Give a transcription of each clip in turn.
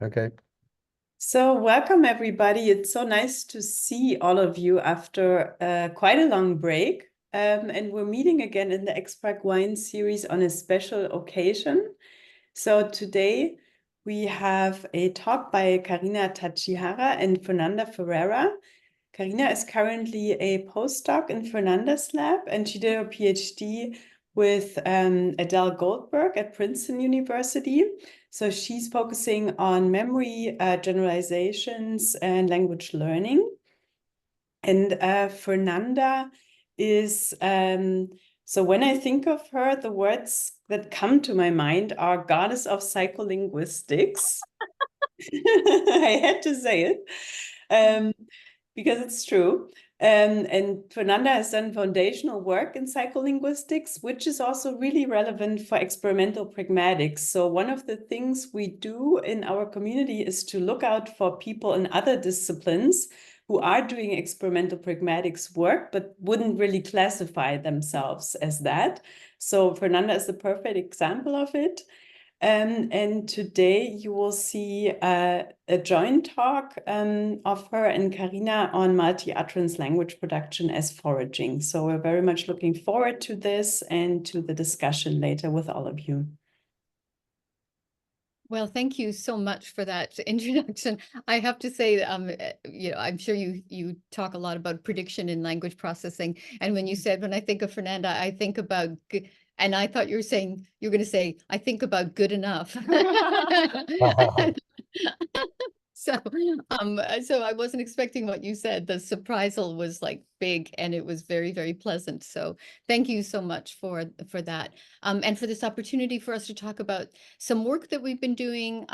Okay. So welcome everybody. It's so nice to see all of you after quite a long break. And we're meeting again in the XPrag Wine series on a special occasion. So today we have a talk by Karina Tachihara and Fernanda Ferreira. Karina is currently a postdoc in Fernanda's lab, and she did her PhD with Adele Goldberg at Princeton University. So she's focusing on memory generalizations and language learning. And Fernanda is, so when I think of her, the words that come to my mind are goddess of psycholinguistics. I had to say it because it's true. And Fernanda has done foundational work in psycholinguistics, which is also really relevant for experimental pragmatics. So one of the things we do in our community is to look out for people in other disciplines who are doing experimental pragmatics work, but wouldn't really classify themselves as that. So Fernanda is the perfect example of it. And today you will see a joint talk of her and Karina on multi-utterance language production as foraging. So we're very much looking forward to this and to the discussion later with all of you. Well, thank you so much for that introduction. I have to say, I'm sure you talk a lot about prediction in language processing. And when you said, when I think of Fernanda, I think about, and I thought you were going to say, I think about good enough. So I wasn't expecting what you said. The surprisal was like big, and it was very, very pleasant. So thank you so much for that, and for this opportunity for us to talk about some work that we've been doing.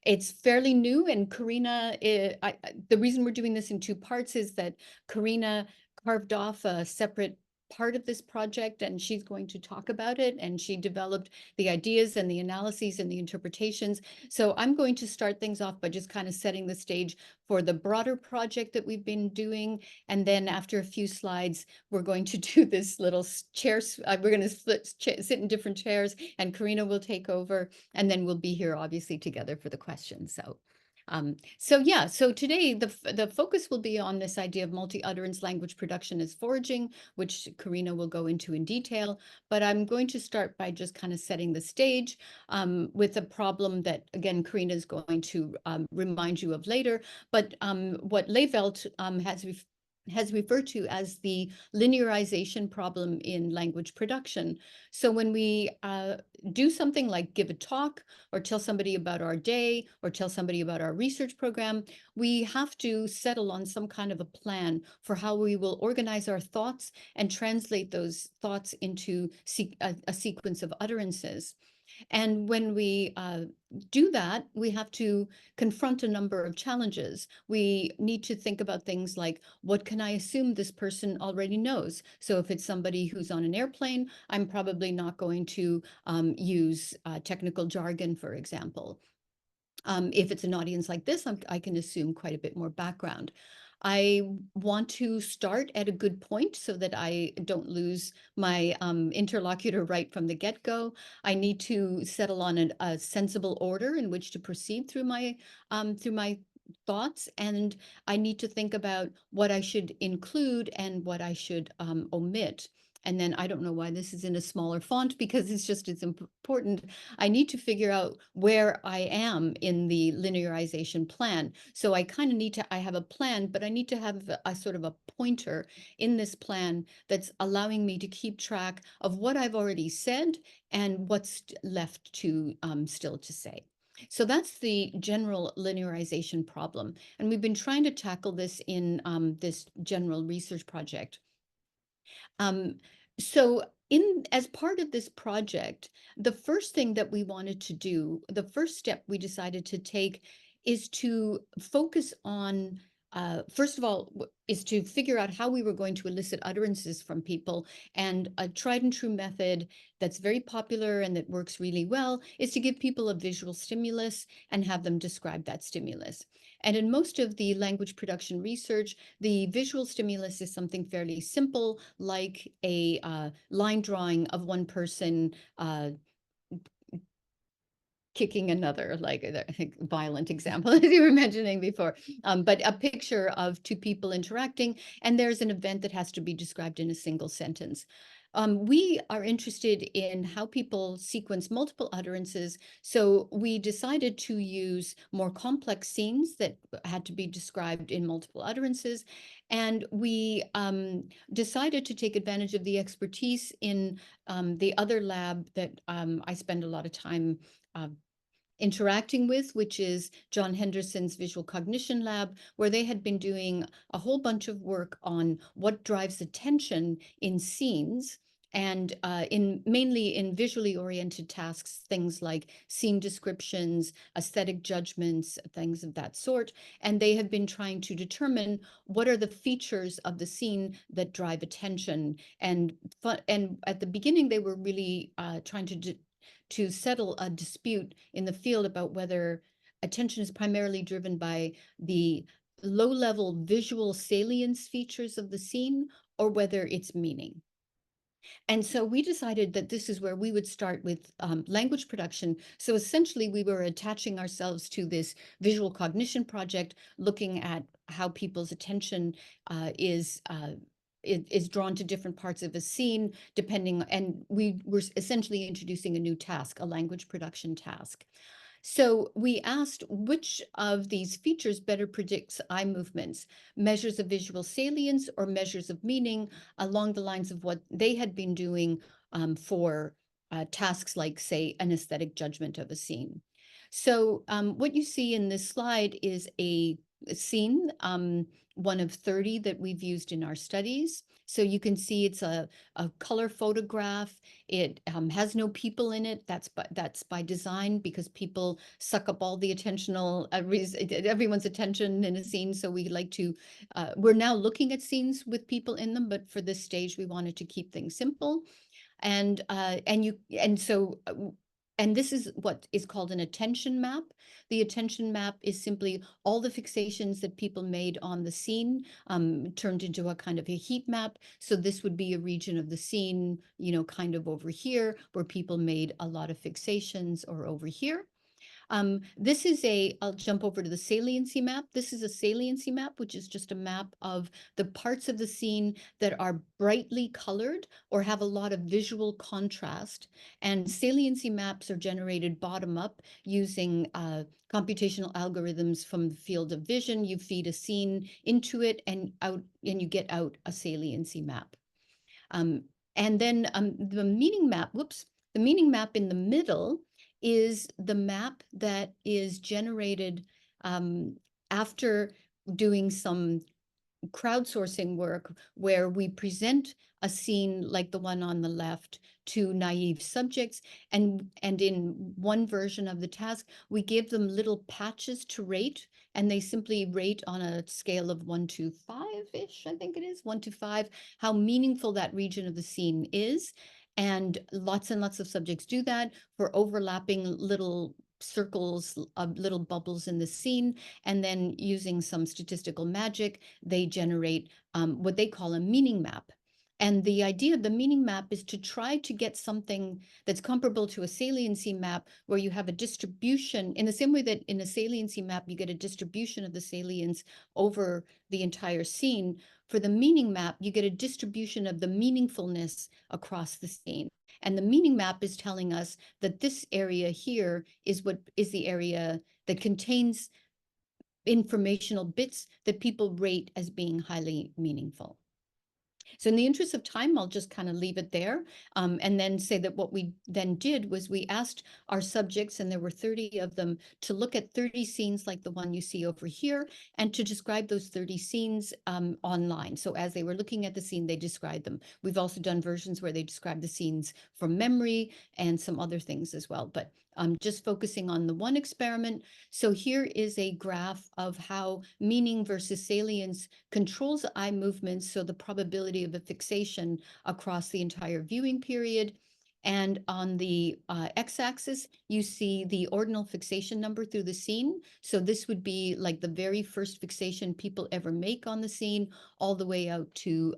It's fairly new, and Karina, the reason we're doing this in two parts is that Karina carved off a separate part of this project, and she's going to talk about it, and she developed the ideas and the analyses and the interpretations. So I'm going to start things off by just kind of setting the stage for the broader project that we've been doing. And then after a few slides, we're going to do this little chairs. We're going to sit in different chairs, and Karina will take over, and then we'll be here obviously together for the questions. So today the focus will be on this idea of multi-utterance language production as foraging, which Karina will go into in detail. But I'm going to start by just kind of setting the stage with a problem that, again, Karina is going to remind you of later. But what Levelt has referred to as the linearization problem in language production. So when we do something like give a talk or tell somebody about our day or tell somebody about our research program, we have to settle on some kind of a plan for how we will organize our thoughts and translate those thoughts into a sequence of utterances. And when we do that, we have to confront a number of challenges. We need to think about things like, what can I assume this person already knows? So if it's somebody who's on an airplane, I'm probably not going to use technical jargon, for example. If it's an audience like this, I can assume quite a bit more background. I want to start at a good point so that I don't lose my interlocutor right from the get-go. I need to settle on a sensible order in which to proceed through my thoughts, and I need to think about what I should include and what I should omit. And then I don't know why this is in a smaller font, because it's important. I need to figure out where I am in the linearization plan. So I kind of need to, I have a plan, but I need to have a sort of a pointer in this plan that's allowing me to keep track of what I've already said and what's left to still to say. So that's the general linearization problem. And we've been trying to tackle this in this general research project. So as part of this project, the first thing that we wanted to do, the first step we decided to take, is to focus on, first of all, is to figure out how we were going to elicit utterances from people. And a tried and true method that's very popular and that works really well is to give people a visual stimulus and have them describe that stimulus. And in most of the language production research, the visual stimulus is something fairly simple, like a line drawing of one person kicking another, like I think violent example as you were mentioning before, but a picture of two people interacting, and there's an event that has to be described in a single sentence. We are interested in how people sequence multiple utterances, so we decided to use more complex scenes that had to be described in multiple utterances, and we decided to take advantage of the expertise in the other lab that I spend a lot of time interacting with, which is John Henderson's visual cognition lab, where they had been doing a whole bunch of work on what drives attention in scenes, and mainly in visually oriented tasks, things like scene descriptions, aesthetic judgments, things of that sort. And they have been trying to determine what are the features of the scene that drive attention. And at the beginning, they were really trying to settle a dispute in the field about whether attention is primarily driven by the low-level visual salience features of the scene or whether it's meaning. And so we decided that this is where we would start with language production. So essentially, we were attaching ourselves to this visual cognition project, looking at how people's attention is drawn to different parts of a scene, and we were essentially introducing a new task, a language production task. So we asked which of these features better predicts eye movements, measures of visual salience or measures of meaning, along the lines of what they had been doing for tasks like, say, an aesthetic judgment of a scene. So what you see in this slide is a scene, one of 30 that we've used in our studies. So you can see it's a color photograph. It has no people in it. That's by design, because people suck up all the everyone's attention in a scene. So we like to, we're now looking at scenes with people in them, but for this stage, we wanted to keep things simple. And this is what is called an attention map. The attention map is simply all the fixations that people made on the scene turned into a kind of a heat map. So this would be a region of the scene, kind of over here, where people made a lot of fixations, or over here. This is I'll jump over to the saliency map. This is a saliency map, which is just a map of the parts of the scene that are brightly colored or have a lot of visual contrast. And saliency maps are generated bottom up using computational algorithms from the field of vision. You feed a scene into it and you get out a saliency map. And then the meaning map, the meaning map in the middle is the map that is generated after doing some crowdsourcing work, where we present a scene like the one on the left to naive subjects, and in one version of the task, we give them little patches to rate, and they simply rate on a scale of 1 to 5-ish, I think it is, 1 to 5, how meaningful that region of the scene is. And lots of subjects do that for overlapping little circles of little bubbles in the scene, and then using some statistical magic, they generate what they call a meaning map. And the idea of the meaning map is to try to get something that's comparable to a saliency map, where you have a distribution in the same way that in a saliency map, you get a distribution of the salience over the entire scene. For the meaning map, you get a distribution of the meaningfulness across the scene. And the meaning map is telling us that this area here is the area that contains informational bits that people rate as being highly meaningful. So in the interest of time, I'll just kind of leave it there, and then say that what we then did was we asked our subjects, and there were 30 of them, to look at 30 scenes like the one you see over here, and to describe those 30 scenes online. So as they were looking at the scene, they described them. We've also done versions where they describe the scenes from memory and some other things as well. But just focusing on the one experiment. So here is a graph of how meaning versus salience controls eye movements, so the probability of a fixation across the entire viewing period. And on the x-axis, you see the ordinal fixation number through the scene. So this would be like the very first fixation people ever make on the scene, all the way out to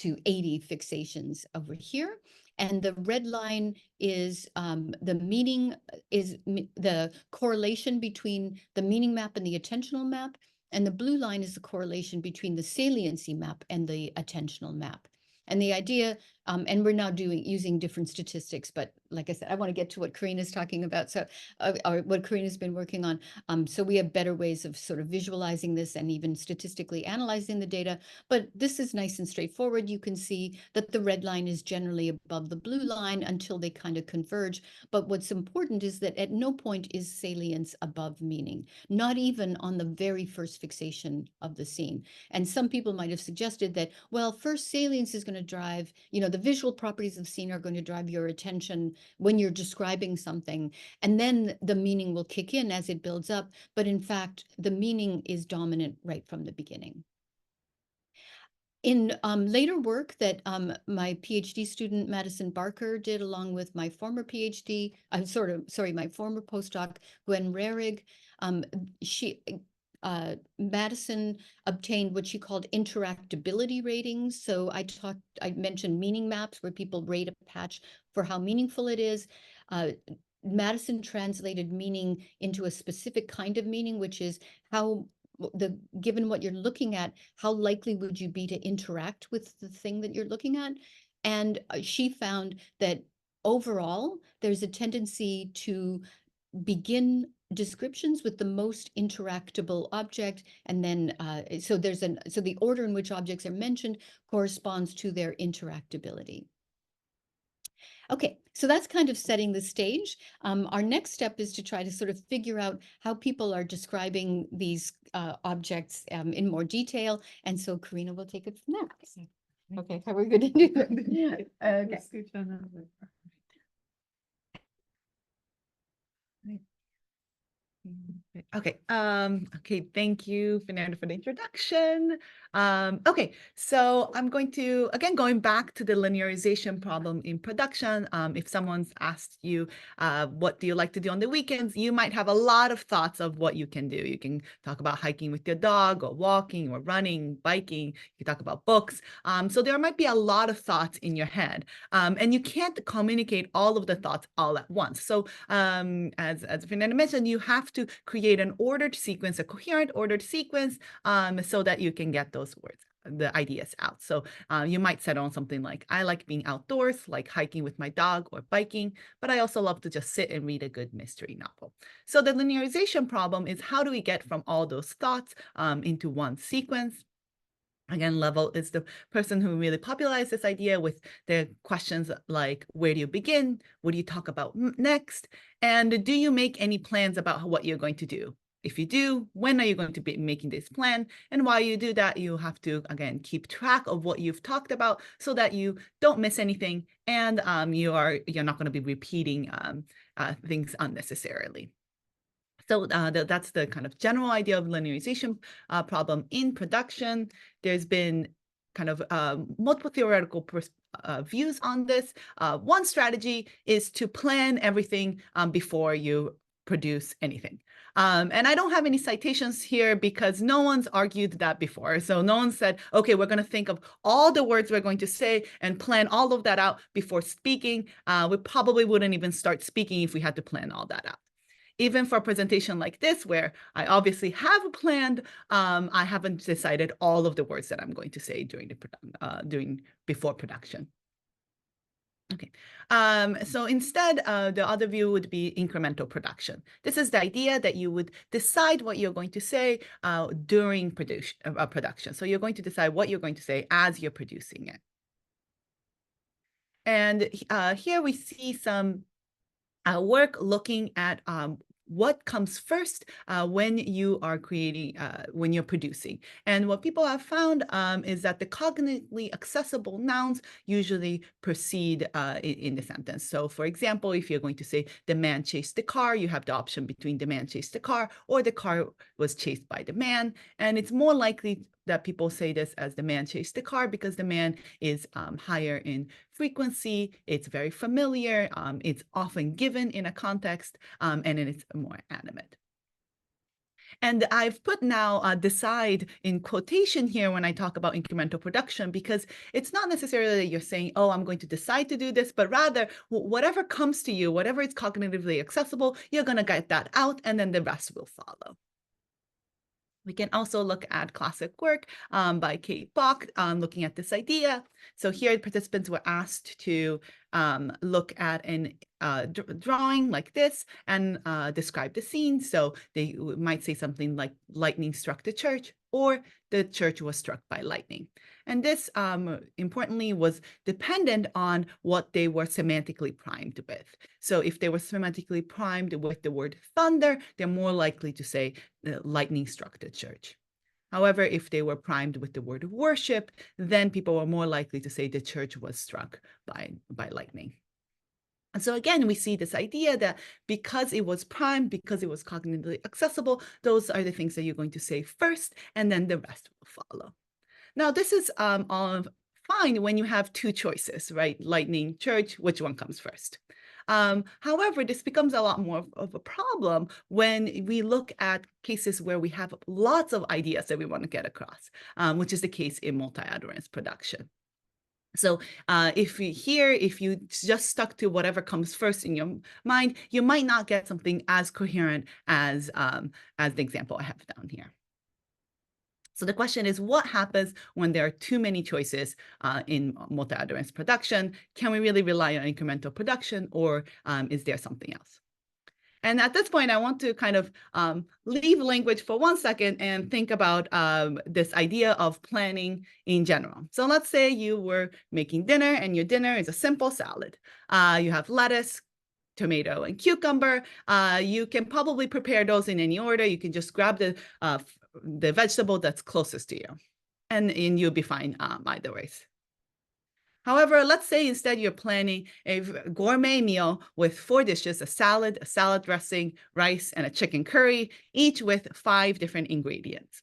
80 fixations over here. And the red line is the meaning, the correlation between the meaning map and the attentional map. And the blue line is the correlation between the saliency map and the attentional map. And the idea, and we're now using different statistics, but like I said, I want to get to what Karina's talking about. So, or what Karina's been working on. So we have better ways of sort of visualizing this and even statistically analyzing the data. But this is nice and straightforward. You can see that the red line is generally above the blue line until they kind of converge. But what's important is that at no point is salience above meaning, not even on the very first fixation of the scene. And some people might have suggested that, well, first salience is going to drive, the visual properties of scene are going to drive your attention when you're describing something, and then the meaning will kick in as it builds up. But in fact, the meaning is dominant right from the beginning. In later work that my PhD student, Madison Barker, did along with my former PhD, my former postdoc, Gwen Rarig, Madison obtained what she called interactability ratings. So I mentioned meaning maps where people rate a patch for how meaningful it is. Madison translated meaning into a specific kind of meaning, which is given what you're looking at, how likely would you be to interact with the thing that you're looking at? And she found that overall, there's a tendency to begin descriptions with the most interactable object, and then so the order in which objects are mentioned corresponds to their interactability. Okay, so that's kind of setting the stage. Our next step is to try to sort of figure out how people are describing these objects in more detail. And so Karina will take it from there. Okay, how are we going to do that? Okay. Okay. Okay. Thank you, Fernanda, for the introduction. Okay. So I'm going back to the linearization problem in production. If someone's asked you, what do you like to do on the weekends? You might have a lot of thoughts of what you can do. You can talk about hiking with your dog, or walking, or running, biking. You can talk about books. So there might be a lot of thoughts in your head, and you can't communicate all of the thoughts all at once. So as Fernanda mentioned, you have to create an ordered sequence, a coherent ordered sequence, so that you can get those words, the ideas out. So you might settle on something like, I like being outdoors, like hiking with my dog or biking, but I also love to just sit and read a good mystery novel. So the linearization problem is, how do we get from all those thoughts into one sequence? Again, Level is the person who really popularized this idea with their questions like, where do you begin? What do you talk about next? And do you make any plans about what you're going to do? If you do, when are you going to be making this plan? And while you do that, you have to, again, keep track of what you've talked about so that you don't miss anything, and you're not going to be repeating things unnecessarily. So that's the kind of general idea of linearization problem in production. There's been kind of multiple theoretical views on this. One strategy is to plan everything before you produce anything. And I don't have any citations here because no one's argued that before. So no one said, okay, we're going to think of all the words we're going to say and plan all of that out before speaking. We probably wouldn't even start speaking if we had to plan all that out. Even for a presentation like this, where I obviously have planned, I haven't decided all of the words that I'm going to say before production. Okay, so instead, the other view would be incremental production. This is the idea that you would decide what you're going to say during production. So you're going to decide what you're going to say as you're producing it. And here we see some work looking at what comes first when you are when you're producing. And what people have found is that the cognitively accessible nouns usually proceed in the sentence. So for example, if you're going to say the man chased the car, you have the option between the man chased the car or the car was chased by the man. And it's more likely that people say this as the man chased the car because the man is higher in frequency, it's very familiar, it's often given in a context, and it's more animate. And I've put now decide in quotation here when I talk about incremental production, because it's not necessarily that you're saying, oh, I'm going to decide to do this, but rather whatever comes to you, whatever is cognitively accessible, you're going to get that out, and then the rest will follow. We can also look at classic work by Kate Bach looking at this idea. So here participants were asked to look at an drawing like this and describe the scene. So they might say something like lightning struck the church, or the church was struck by lightning. And this, importantly, was dependent on what they were semantically primed with. So if they were semantically primed with the word thunder, they're more likely to say lightning struck the church. However, if they were primed with the word worship, then people were more likely to say the church was struck by lightning. And so again, we see this idea that because it was primed, because it was cognitively accessible, those are the things that you're going to say first, and then the rest will follow. Now, this is all fine when you have two choices, right? Lightning, church, which one comes first? However, this becomes a lot more of a problem when we look at cases where we have lots of ideas that we want to get across, which is the case in multi-utterance production. So if you just stuck to whatever comes first in your mind, you might not get something as coherent as the example I have down here. So the question is, what happens when there are too many choices in multi-utterance production? Can we really rely on incremental production, or is there something else? And at this point, I want to kind of leave language for 1 second and think about this idea of planning in general. So let's say you were making dinner, and your dinner is a simple salad. You have lettuce, tomato, and cucumber. You can probably prepare those in any order. You can just grab the vegetable that's closest to you, and you'll be fine either ways. However, let's say instead you're planning a gourmet meal with 4 dishes: a salad dressing, rice, and a chicken curry, each with 5 different ingredients.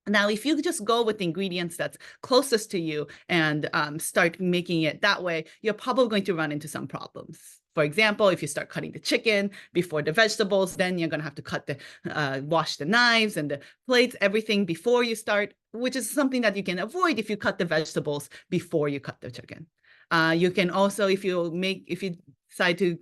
Now, if you just go with the ingredients that's closest to you and start making it that way, you're probably going to run into some problems. For example, if you start cutting the chicken before the vegetables, then you're going to have to wash the knives and the plates, everything before you start, which is something that you can avoid if you cut the vegetables before you cut the chicken. You can also, if you decide to,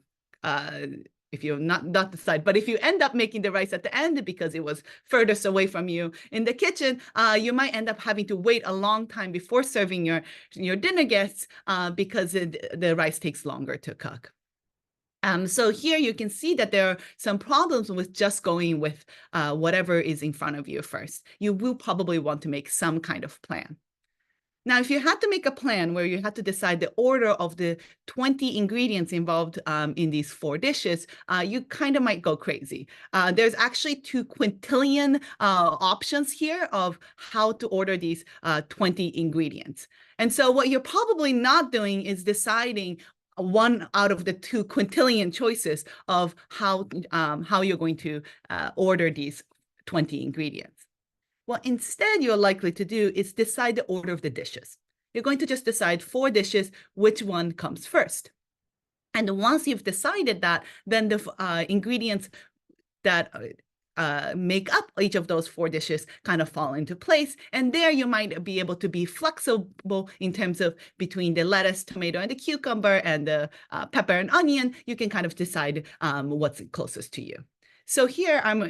if you not decide, but if you end up making the rice at the end because it was furthest away from you in the kitchen, you might end up having to wait a long time before serving your dinner guests because the rice takes longer to cook. So here you can see that there are some problems with just going with whatever is in front of you first. You will probably want to make some kind of plan. Now, if you had to make a plan where you had to decide the order of the 20 ingredients involved in these 4 dishes, you kind of might go crazy. There's actually 2 quintillion options here of how to order these 20 ingredients. And so what you're probably not doing is deciding one out of the 2 quintillion choices of how you're going to order these 20 ingredients. What instead you're likely to do is decide the order of the dishes. You're going to just decide 4 dishes, which one comes first. And once you've decided that, then the ingredients that make up each of those 4 dishes kind of fall into place. And there you might be able to be flexible in terms of between the lettuce, tomato, and the cucumber, and the pepper and onion. You can kind of decide what's closest to you. So here I'm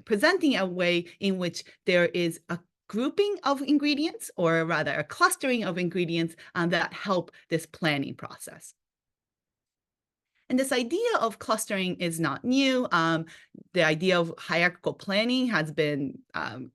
presenting a way in which there is a grouping of ingredients, or rather a clustering of ingredients that help this planning process. And this idea of clustering is not new. The idea of hierarchical planning has been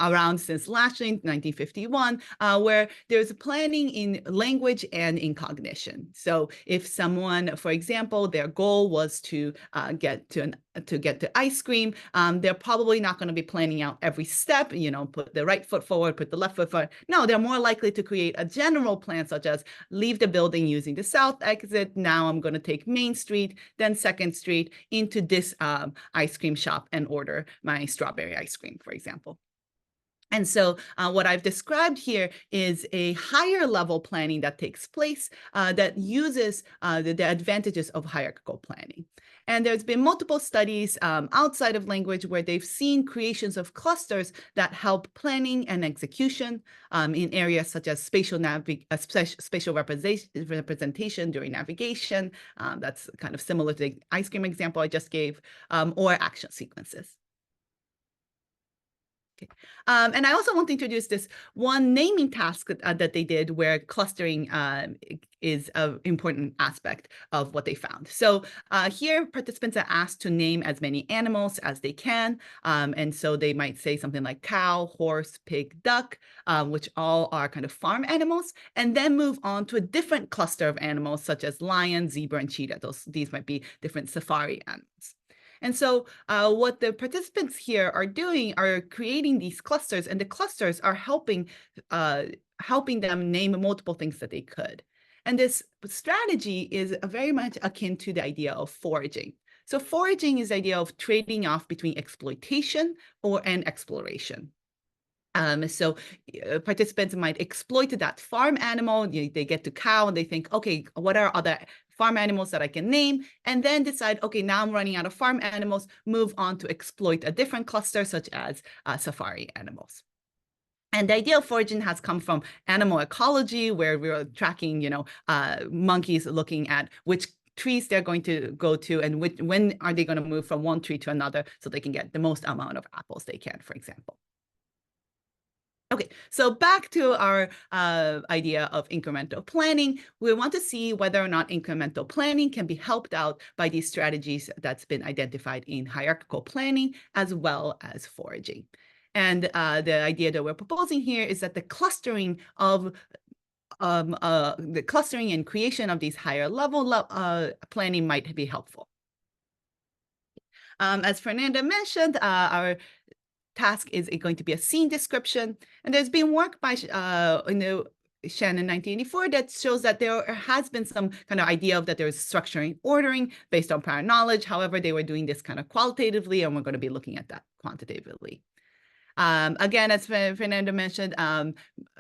around since Lashley, 1951, where there's planning in language and in cognition. So if someone, for example, their goal was to get to ice cream, they're probably not going to be planning out every step, put the right foot forward, put the left foot forward. No, they're more likely to create a general plan, such as leave the building using the south exit. Now I'm going to take Main Street, then 2nd Street into this ice cream shop and order my strawberry ice cream, for example. And so what I've described here is a higher level planning that takes place that uses the advantages of hierarchical planning. And there's been multiple studies outside of language where they've seen creations of clusters that help planning and execution in areas such as spatial representation during navigation. That's kind of similar to the ice cream example I just gave, or action sequences. Okay. And I also want to introduce this one naming task that they did where clustering is an important aspect of what they found. So here participants are asked to name as many animals as they can. And so they might say something like cow, horse, pig, duck, which all are kind of farm animals, and then move on to a different cluster of animals such as lion, zebra, and cheetah. These might be different safari animals. And so what the participants here are doing are creating these clusters, and the clusters are helping them name multiple things that they could. And this strategy is very much akin to the idea of foraging. So foraging is the idea of trading off between exploitation and exploration. So participants might exploit that farm animal. They get to cow and they think, okay, what are other farm animals that I can name? And then decide, okay, now I'm running out of farm animals, move on to exploit a different cluster, such as safari animals. And the idea of foraging has come from animal ecology, where we're tracking, monkeys looking at which trees they're going to go to and when are they going to move from one tree to another so they can get the most amount of apples they can, for example. Okay, so back to our idea of incremental planning. We want to see whether or not incremental planning can be helped out by these strategies that's been identified in hierarchical planning as well as foraging. And the idea that we're proposing here is that the clustering and creation of these higher level planning might be helpful. As Fernanda mentioned, our task is going to be a scene description. And there's been work by Shannon 1984 that shows that there has been some kind of idea of that there's structuring, ordering based on prior knowledge. However, they were doing this kind of qualitatively, and we're going to be looking at that quantitatively. Again, as Fernanda mentioned,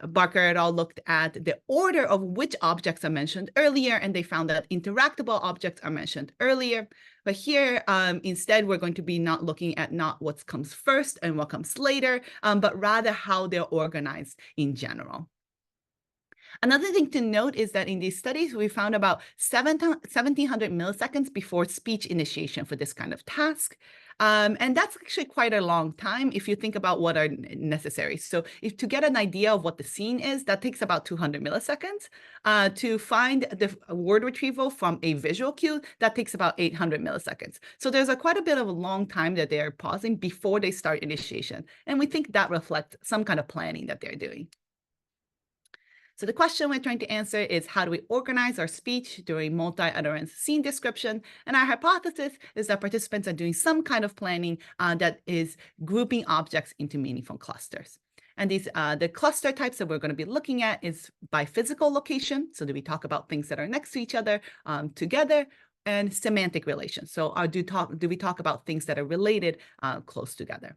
Barker et al. Looked at the order of which objects are mentioned earlier, and they found that interactable objects are mentioned earlier. But here, instead, we're going to be not looking at not what comes first and what comes later, but rather how they're organized in general. Another thing to note is that in these studies, we found about 1,700 milliseconds before speech initiation for this kind of task. And that's actually quite a long time if you think about what are necessary. So to get an idea of what the scene is, that takes about 200 milliseconds. To find the word retrieval from a visual cue, that takes about 800 milliseconds. So there's quite a bit of a long time that they're pausing before they start initiation. And we think that reflects some kind of planning that they're doing. So the question we're trying to answer is, how do we organize our speech during multi-utterance scene description? And our hypothesis is that participants are doing some kind of planning that is grouping objects into meaningful clusters. And these the cluster types that we're going to be looking at is by physical location. So do we talk about things that are next to each other together? And semantic relations. So do we talk about things that are related close together?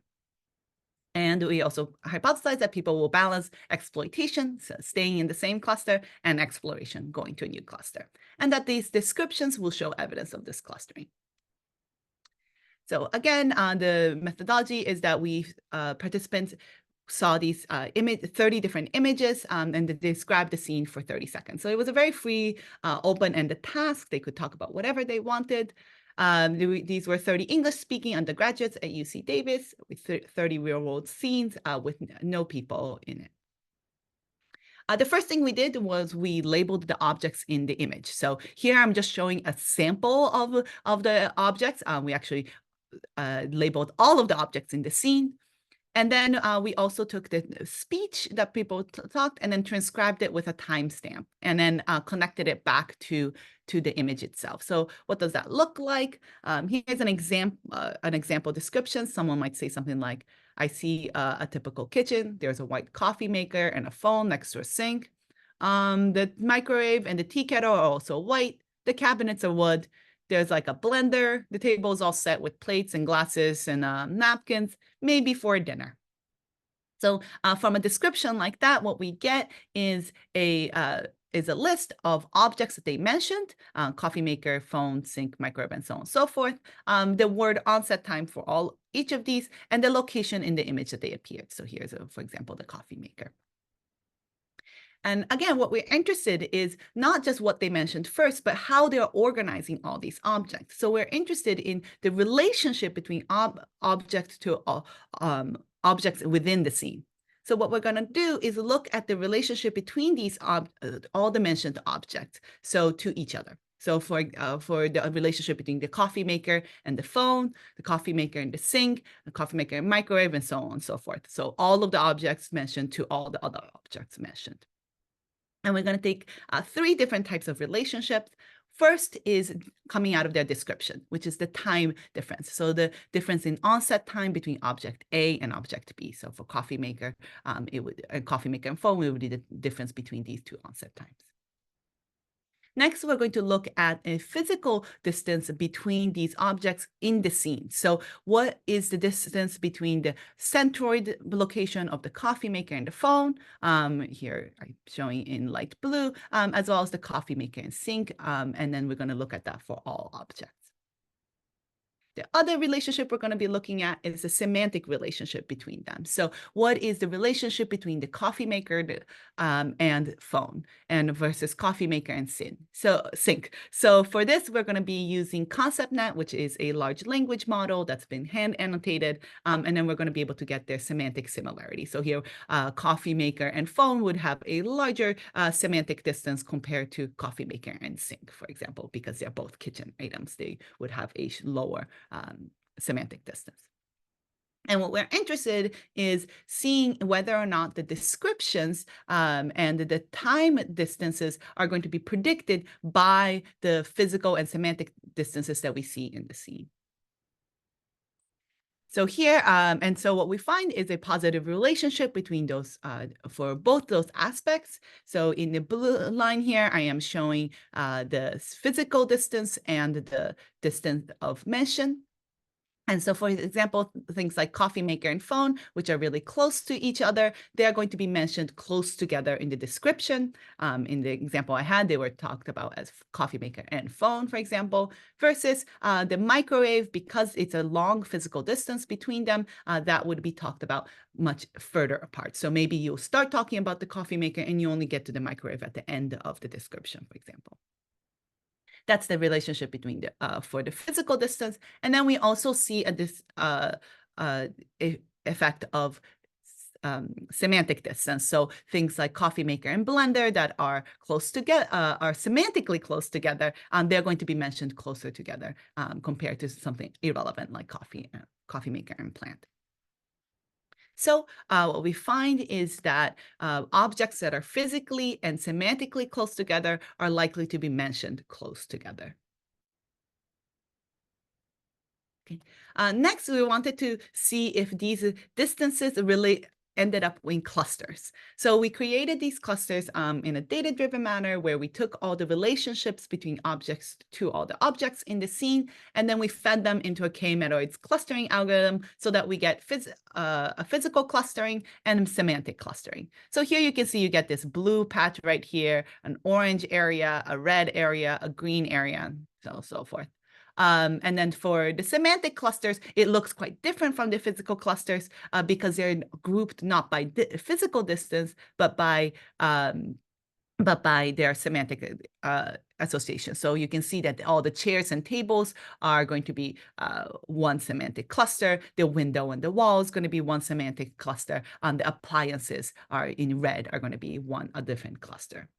And we also hypothesize that people will balance exploitation, so staying in the same cluster, and exploration, going to a new cluster, and that these descriptions will show evidence of this clustering. So again, the methodology is that participants saw these 30 different images and they described the scene for 30 seconds. So it was a very free, open-ended task. They could talk about whatever they wanted. These were 30 English-speaking undergraduates at UC Davis with 30 real-world scenes with no people in it. The first thing we did was we labeled the objects in the image. So here I'm just showing a sample of the objects. We actually labeled all of the objects in the scene. And then we also took the speech that people talked and then transcribed it with a timestamp and then connected it back to the image itself. So what does that look like? Here's an example description. Someone might say something like, I see a typical kitchen. There's a white coffee maker and a phone next to a sink. The microwave and the tea kettle are also white. The cabinets are wood. There's like a blender. The table is all set with plates and glasses and napkins, maybe for dinner. So from a description like that, what we get is a is a list of objects that they mentioned, coffee maker, phone, sink, microwave, and so on and so forth. The word onset time for each of these, and the location in the image that they appeared. So here's, for example, the coffee maker. And again, what we're interested is not just what they mentioned first, but how they're organizing all these objects. So we're interested in the relationship between objects to objects within the scene. So what we're going to do is look at the relationship between these all the mentioned objects, so to each other. So for the relationship between the coffee maker and the phone, the coffee maker and the sink, the coffee maker and microwave, and so on and so forth. So all of the objects mentioned to all the other objects mentioned. And we're going to take 3 different types of relationships. First is coming out of their description, which is the time difference. So the difference in onset time between object A and object B. So for coffee maker, coffee maker and phone, it would be the difference between these 2 onset times. Next, we're going to look at a physical distance between these objects in the scene. So what is the distance between the centroid location of the coffee maker and the phone? Here I'm showing in light blue, as well as the coffee maker and sink. And then we're going to look at that for all objects. The other relationship we're going to be looking at is the semantic relationship between them. So what is the relationship between the coffee maker and phone, and versus coffee maker and sink? So for this, we're going to be using ConceptNet, which is a large language model that's been hand annotated. And then we're going to be able to get their semantic similarity. So here, coffee maker and phone would have a larger semantic distance compared to coffee maker and sink, for example, because they're both kitchen items. They would have a lower semantic distance. And what we're interested is seeing whether or not the descriptions and the time distances are going to be predicted by the physical and semantic distances that we see in the scene. So here, and so what we find is a positive relationship between those for both those aspects. So in the blue line here, I am showing the physical distance and the distance of mention. And so, for example, things like coffee maker and phone, which are really close to each other, they are going to be mentioned close together in the description. In the example I had, they were talked about as coffee maker and phone, for example, versus the microwave, because it's a long physical distance between them, that would be talked about much further apart. So maybe you'll start talking about the coffee maker and you only get to the microwave at the end of the description, for example. That's the relationship between the for the physical distance. And then we also see this effect of semantic distance. So things like coffee maker and blender that are close together, are semantically close together, they're going to be mentioned closer together compared to something irrelevant like coffee maker and plant. So what we find is that objects that are physically and semantically close together are likely to be mentioned close together. Okay. Next, we wanted to see if these distances really ended up in clusters. So we created these clusters in a data-driven manner where we took all the relationships between objects to all the objects in the scene, and then we fed them into a K-metroids clustering algorithm so that we get a physical clustering and semantic clustering. So here you can see you get this blue patch right here, an orange area, a red area, a green area, and so forth. And then for the semantic clusters, it looks quite different from the physical clusters because they're grouped not by physical distance, but by their semantic association. So you can see that all the chairs and tables are going to be one semantic cluster. The window and the wall is going to be one semantic cluster. The appliances are in red are going to be a different cluster.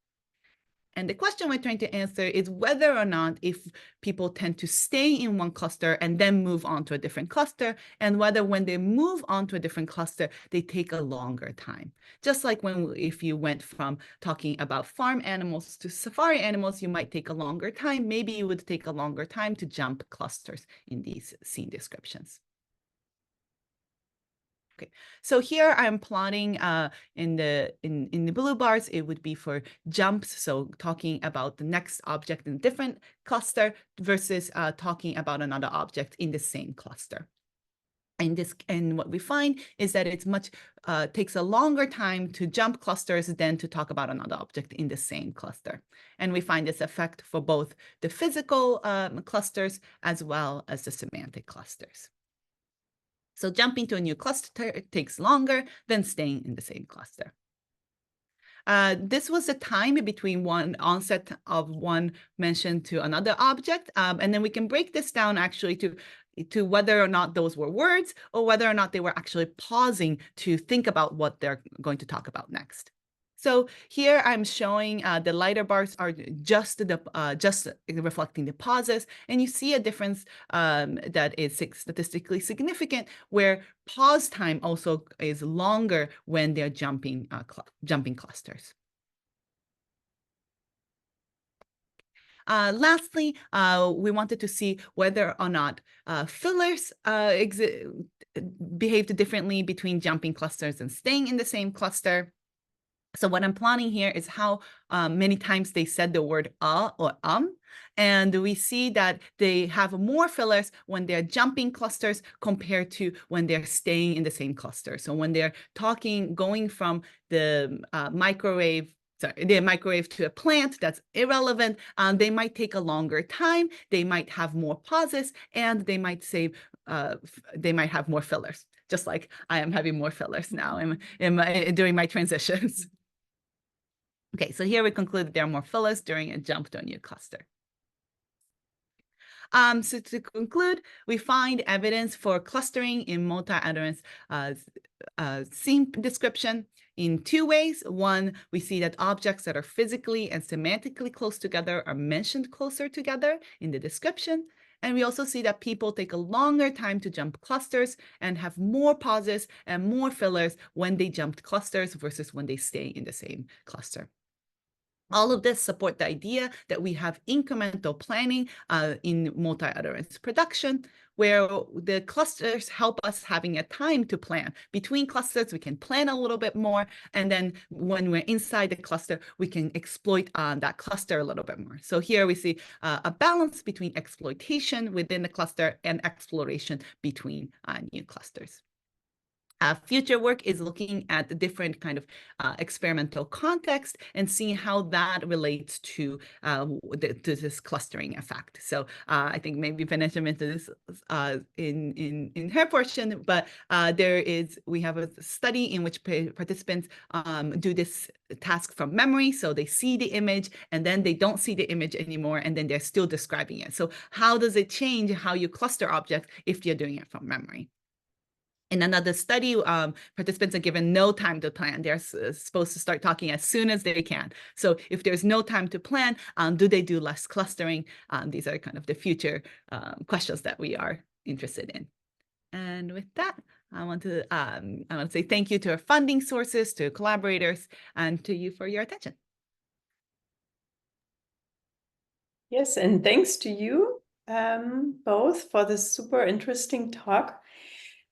And the question we're trying to answer is whether or not if people tend to stay in one cluster and then move on to a different cluster, and whether when they move on to a different cluster, they take a longer time. Just like if you went from talking about farm animals to safari animals, you might take a longer time. Maybe you would take a longer time to jump clusters in these scene descriptions. Okay, so here I'm plotting in the blue bars, it would be for jumps. So talking about the next object in a different cluster versus talking about another object in the same cluster. And what we find is that it's much takes a longer time to jump clusters than to talk about another object in the same cluster. And we find this effect for both the physical clusters as well as the semantic clusters. So jumping to a new cluster takes longer than staying in the same cluster. This was the time between one onset of one mention to another object. And then we can break this down actually to whether or not those were words or whether or not they were actually pausing to think about what they're going to talk about next. So here I'm showing the lighter bars are just reflecting the pauses, and you see a difference that is statistically significant, where pause time also is longer when they're jumping clusters. Lastly, we wanted to see whether or not fillers behaved differently between jumping clusters and staying in the same cluster. So what I'm plotting here is how many times they said the word or and we see that they have more fillers when they're jumping clusters compared to when they're staying in the same cluster. So when they're going from the microwave to a plant that's irrelevant, they might take a longer time, they might have more pauses, and they might have more fillers, just like I am having more fillers now during my transitions. Okay, so here we conclude that there are more fillers during a jump to a new cluster. So to conclude, we find evidence for clustering in multi-utterance scene description in two ways. One, we see that objects that are physically and semantically close together are mentioned closer together in the description. And we also see that people take a longer time to jump clusters and have more pauses and more fillers when they jumped clusters versus when they stay in the same cluster. All of this support the idea that we have incremental planning in multi-utterance production, where the clusters help us having a time to plan. Between clusters, we can plan a little bit more. And then when we're inside the cluster, we can exploit that cluster a little bit more. So here we see a balance between exploitation within the cluster and exploration between new clusters. Future work is looking at the different kind of experimental context and seeing how that relates to this clustering effect. So I think maybe Fernanda mentioned this in her portion, but we have a study in which participants do this task from memory. So they see the image and then they don't see the image anymore, and then they're still describing it. So how does it change how you cluster objects if you're doing it from memory? In another study, participants are given no time to plan. They're supposed to start talking as soon as they can. So if there's no time to plan, do they do less clustering? These are kind of the future questions that we are interested in. And with that, I want to say thank you to our funding sources, to collaborators, and to you for your attention. Yes, and thanks to you both for this super interesting talk.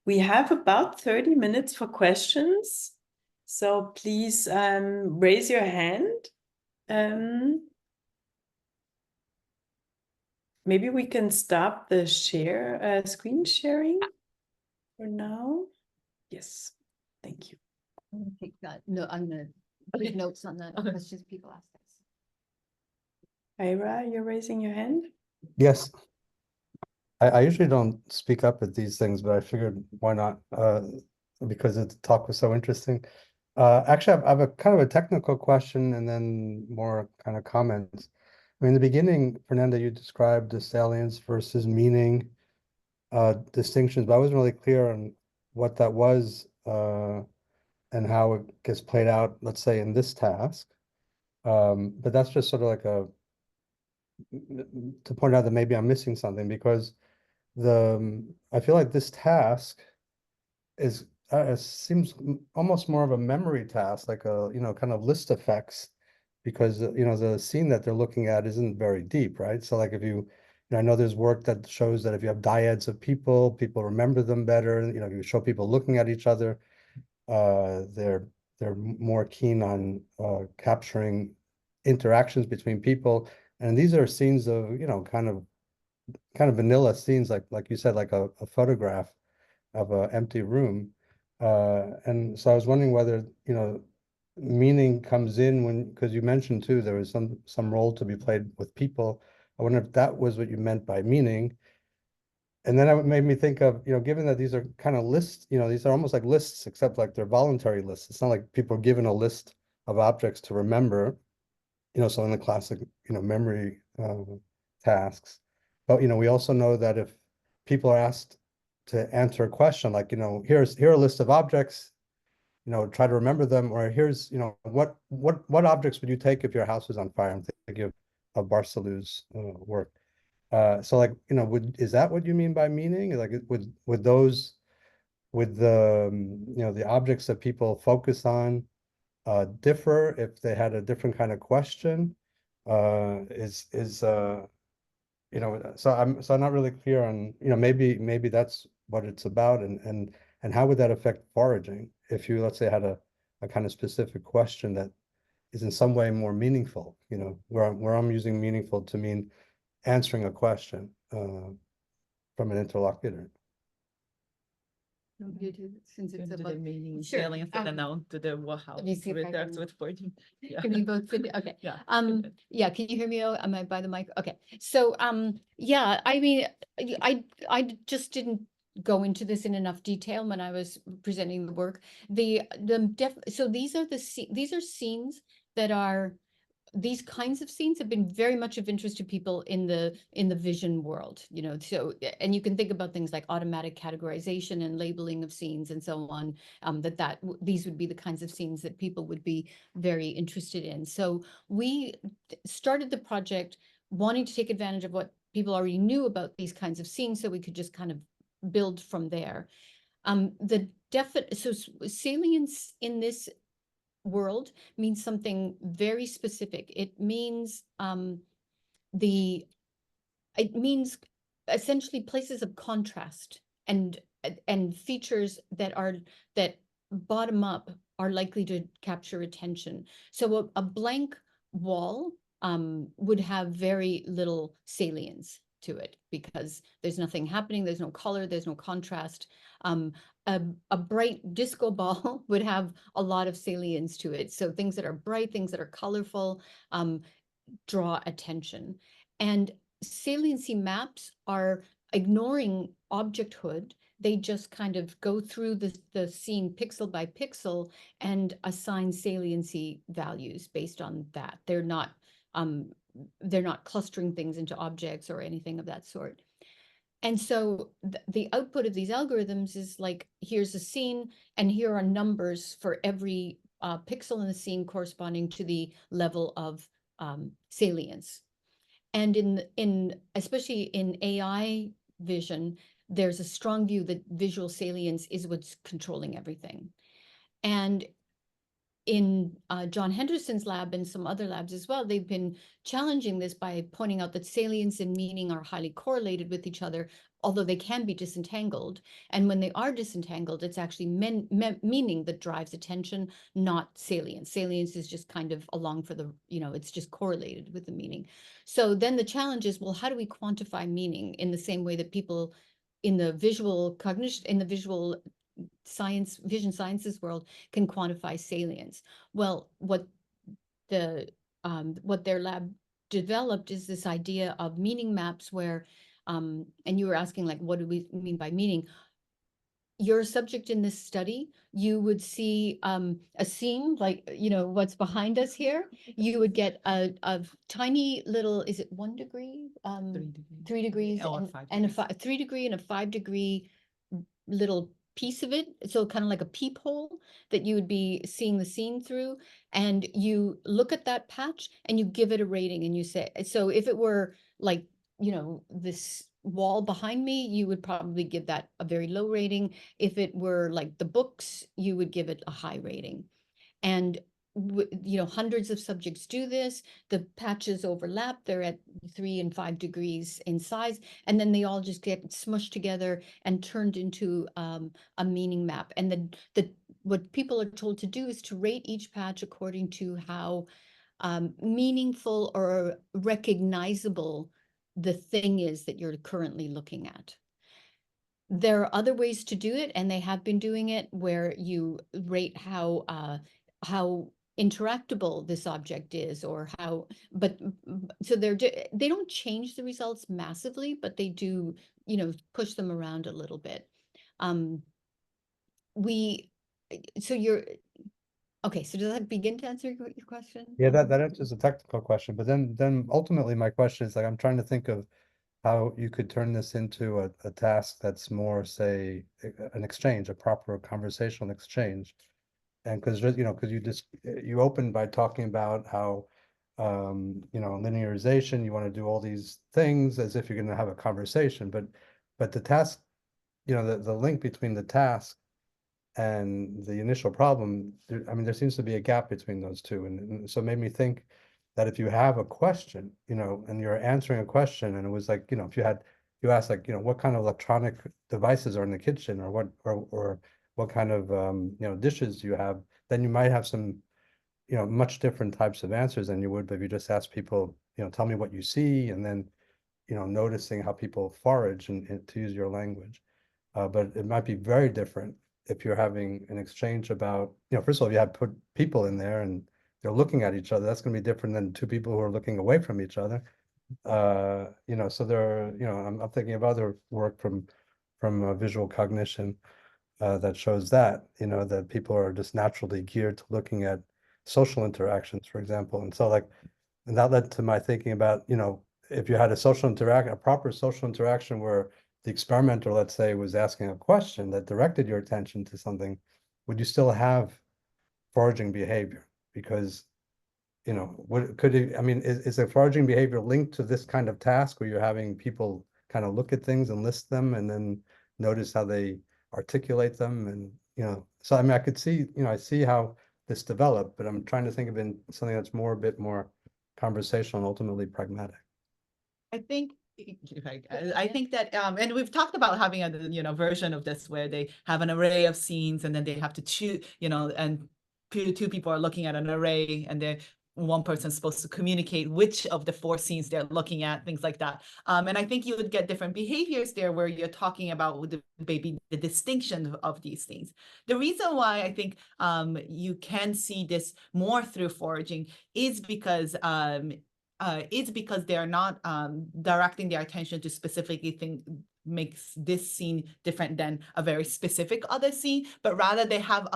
We have about 30 minutes for questions, so please raise your hand. Maybe we can stop the screen sharing for now. Yes, thank you. I'm gonna take that. No, I'm gonna put notes on the questions people ask us. Ira, you're raising your hand? Yes. I usually don't speak up at these things, but I figured why not, because the talk was so interesting. Actually, I have a kind of a technical question and then more kind of comments. I mean, in the beginning, Fernanda, you described the salience versus meaning distinctions, but I wasn't really clear on what that was and how it gets played out, let's say, in this task. But that's just sort of like to point out that maybe I'm missing something, because I feel like this task is seems almost more of a memory task, like a kind of list effects, because the scene that they're looking at isn't very deep, right? So like if I know there's work that shows that if you have dyads of people remember them better. If you show people looking at each other, they're more keen on capturing interactions between people. And these are scenes of kind of vanilla scenes, like you said, like a photograph. of an empty room. And so I was wondering whether, you know, meaning comes in when, because you mentioned too, there was some role to be played with people. I wonder if that was what you meant by meaning. And then it made me think of, you know, given that these are kind of lists, you know, these are almost like lists, except like they're voluntary lists. It's not like people are given a list of objects to remember, you know, so in the classic, you know, memory tasks. But, you know, we also know that if people are asked to answer a question, like, you know, here are a list of objects, you know, try to remember them, or here's, you know, what objects would you take if your house was on fire? I'm thinking of Barcelou's work. So like, you know, is that what you mean by meaning? Like, would those, with the, you know, the objects that people focus on differ if they had a different kind of question? You know, so I'm not really clear on, you know, maybe that's what it's about, and how would that affect foraging if you, let's say, had a kind of specific question that is in some way more meaningful, you know, where I'm using meaningful to mean answering a question from an interlocutor. Since it's To the about meaning, Sure. sailing and the noun to the how let me see if I reacts can- with foraging. Yeah. Can you both fit? Okay. Yeah. Yeah, can you hear me? Oh, am I by the mic? Okay. So, yeah, I mean, I just didn't go into this in enough detail when I was presenting the work. So these are these are scenes that are, these kinds of scenes have been very much of interest to people in the vision world, you know, so, and you can think about things like automatic categorization and labeling of scenes and so on, these would be the kinds of scenes that people would be very interested in. So we started the project wanting to take advantage of what people already knew about these kinds of scenes, so we could just kind of build from there. So salience in this world means something very specific. It means it means essentially places of contrast and features that bottom up are likely to capture attention. So a blank wall would have very little salience to it because there's nothing happening, there's no color, there's no contrast. A bright disco ball would have a lot of salience to it. So things that are bright, things that are colorful, draw attention. And saliency maps are ignoring objecthood. They just kind of go through the scene pixel by pixel and assign saliency values based on that. They're not clustering things into objects or anything of that sort. And so the output of these algorithms is like, here's a scene, and here are numbers for every pixel in the scene corresponding to the level of salience. And especially in AI vision, there's a strong view that visual salience is what's controlling everything. And in John Henderson's lab and some other labs as well, they've been challenging this by pointing out that salience and meaning are highly correlated with each other, although they can be disentangled. And when they are disentangled, it's actually meaning that drives attention, not salience. Salience is just kind of along for the, you know, it's just correlated with the meaning. So then the challenge is, well, how do we quantify meaning in the same way that people in the visual cognition, in the visual science, vision sciences world can quantify salience? Well, what their lab developed is this idea of meaning maps where, and you were asking, like, what do we mean by meaning? You're a subject in this study, you would see a scene like, you know, what's behind us here. You would get a tiny little, is it 1 degree? 3 degrees Or and, 5 and a degrees. 3 degree and a 5 degree little piece of it, so kind of like a peephole that you would be seeing the scene through, and you look at that patch and you give it a rating, and you say, so if it were like, you know, this wall behind me, you would probably give that a very low rating. If it were like the books, you would give it a high rating. And you know, hundreds of subjects do this. The patches overlap. They're at 3 and 5 degrees in size, and then they all just get smushed together and turned into a meaning map. And what people are told to do is to rate each patch according to how meaningful or recognizable the thing is that you're currently looking at. there are other ways to do it, and they have been doing it, where you rate how interactable this object is, or how, but so they don't change the results massively, but they do, push them around a little bit. We, so you're, okay, so does that begin to answer your question? Yeah, that answers a technical question, but then ultimately my question is, like, I'm trying to think of how you could turn this into a task that's more, say, an exchange, a proper conversational exchange. And because you opened by talking about how linearization, you want to do all these things as if you're going to have a conversation, but the task, the link between the task and the initial problem, I mean, there seems to be a gap between those two. And so it made me think that if you have a question, and you're answering a question, and it was like, if you asked, like, what kind of electronic devices are in the kitchen, or what kind of, dishes you have, then you might have some, much different types of answers than you would if you just ask people, tell me what you see, and then, noticing how people forage, and to use your language. But it might be very different if you're having an exchange about, first of all, if you have put people in there and they're looking at each other, that's going to be different than two people who are looking away from each other. So there are, I'm thinking of other work from visual cognition that shows that, that people are just naturally geared to looking at social interactions, for example. And so, like, and that led to my thinking about, if you had a proper social interaction where the experimenter, let's say, was asking a question that directed your attention to something, would you still have foraging behavior? Because, what could it, I mean, is a foraging behavior linked to this kind of task where you're having people kind of look at things and list them and then notice how they articulate them? And, so I mean, I could see, I see how this developed, but I'm trying to think of it in something that's a bit more conversational and ultimately pragmatic. I think I think that and we've talked about having a version of this where they have an array of scenes and then they have to choose, and two people are looking at an array, and then one person's supposed to communicate which of the four scenes they're looking at, things like that. And I think you would get different behaviors there where you're talking about the distinction of these things. The reason why I think you can see this more through foraging is because they're not directing their attention to specifically makes this scene different than a very specific other scene, but rather they have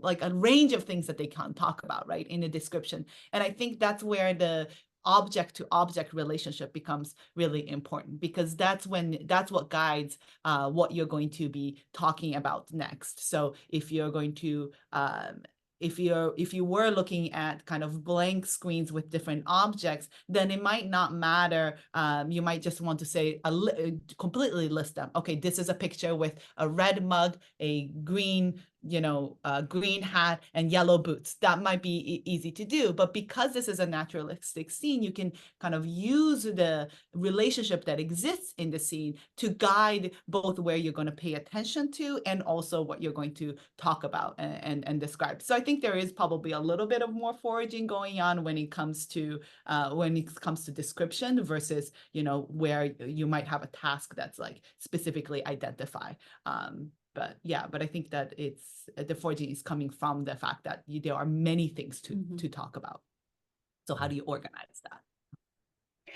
like a range of things that they can talk about, right, in the description. And I think that's where the object to object relationship becomes really important, because that's what guides what you're going to be talking about next. So if you're going to if you were looking at kind of blank screens with different objects, then it might not matter. You might just want to say completely list them. Okay, this is a picture with a red mug, a green green hat, and yellow boots. That might be easy to do, but because this is a naturalistic scene, you can kind of use the relationship that exists in the scene to guide both where you're going to pay attention to and also what you're going to talk about and describe. So I think there is probably a little bit of more foraging going on when it comes to description versus where you might have a task that's like specifically identify. But I think that the foraging is coming from the fact that there are many things to talk about. So how do you organize that?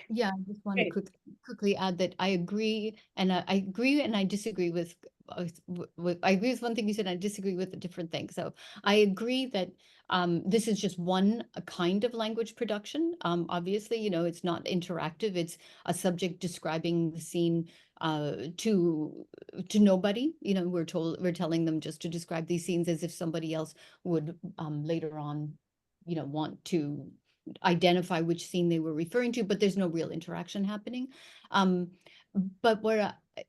Yeah, I just want to quickly add that I agree, and I agree, and I disagree with. I agree with one thing you said, and I disagree with a different thing. So I agree that this is just one kind of language production. Obviously, it's not interactive. It's a subject describing the scene to nobody. We're telling them just to describe these scenes as if somebody else would later on, want to identify which scene they were referring to, but there's no real interaction happening.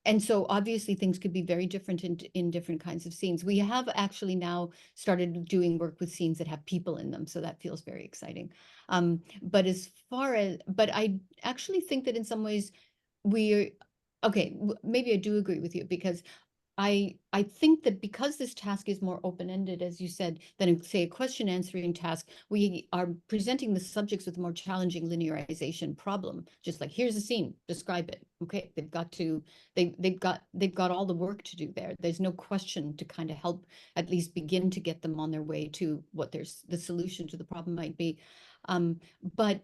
And so obviously things could be very different in different kinds of scenes. We have actually now started doing work with scenes that have people in them, so that feels very exciting. But I actually think that in some ways maybe I do agree with you, because I think that because this task is more open-ended, as you said, than say a question answering task, we are presenting the subjects with a more challenging linearization problem. Just like, here's a scene, describe it. Okay, they've got all the work to do there. There's no question to kind of help at least begin to get them on their way to what the solution to the problem might be. But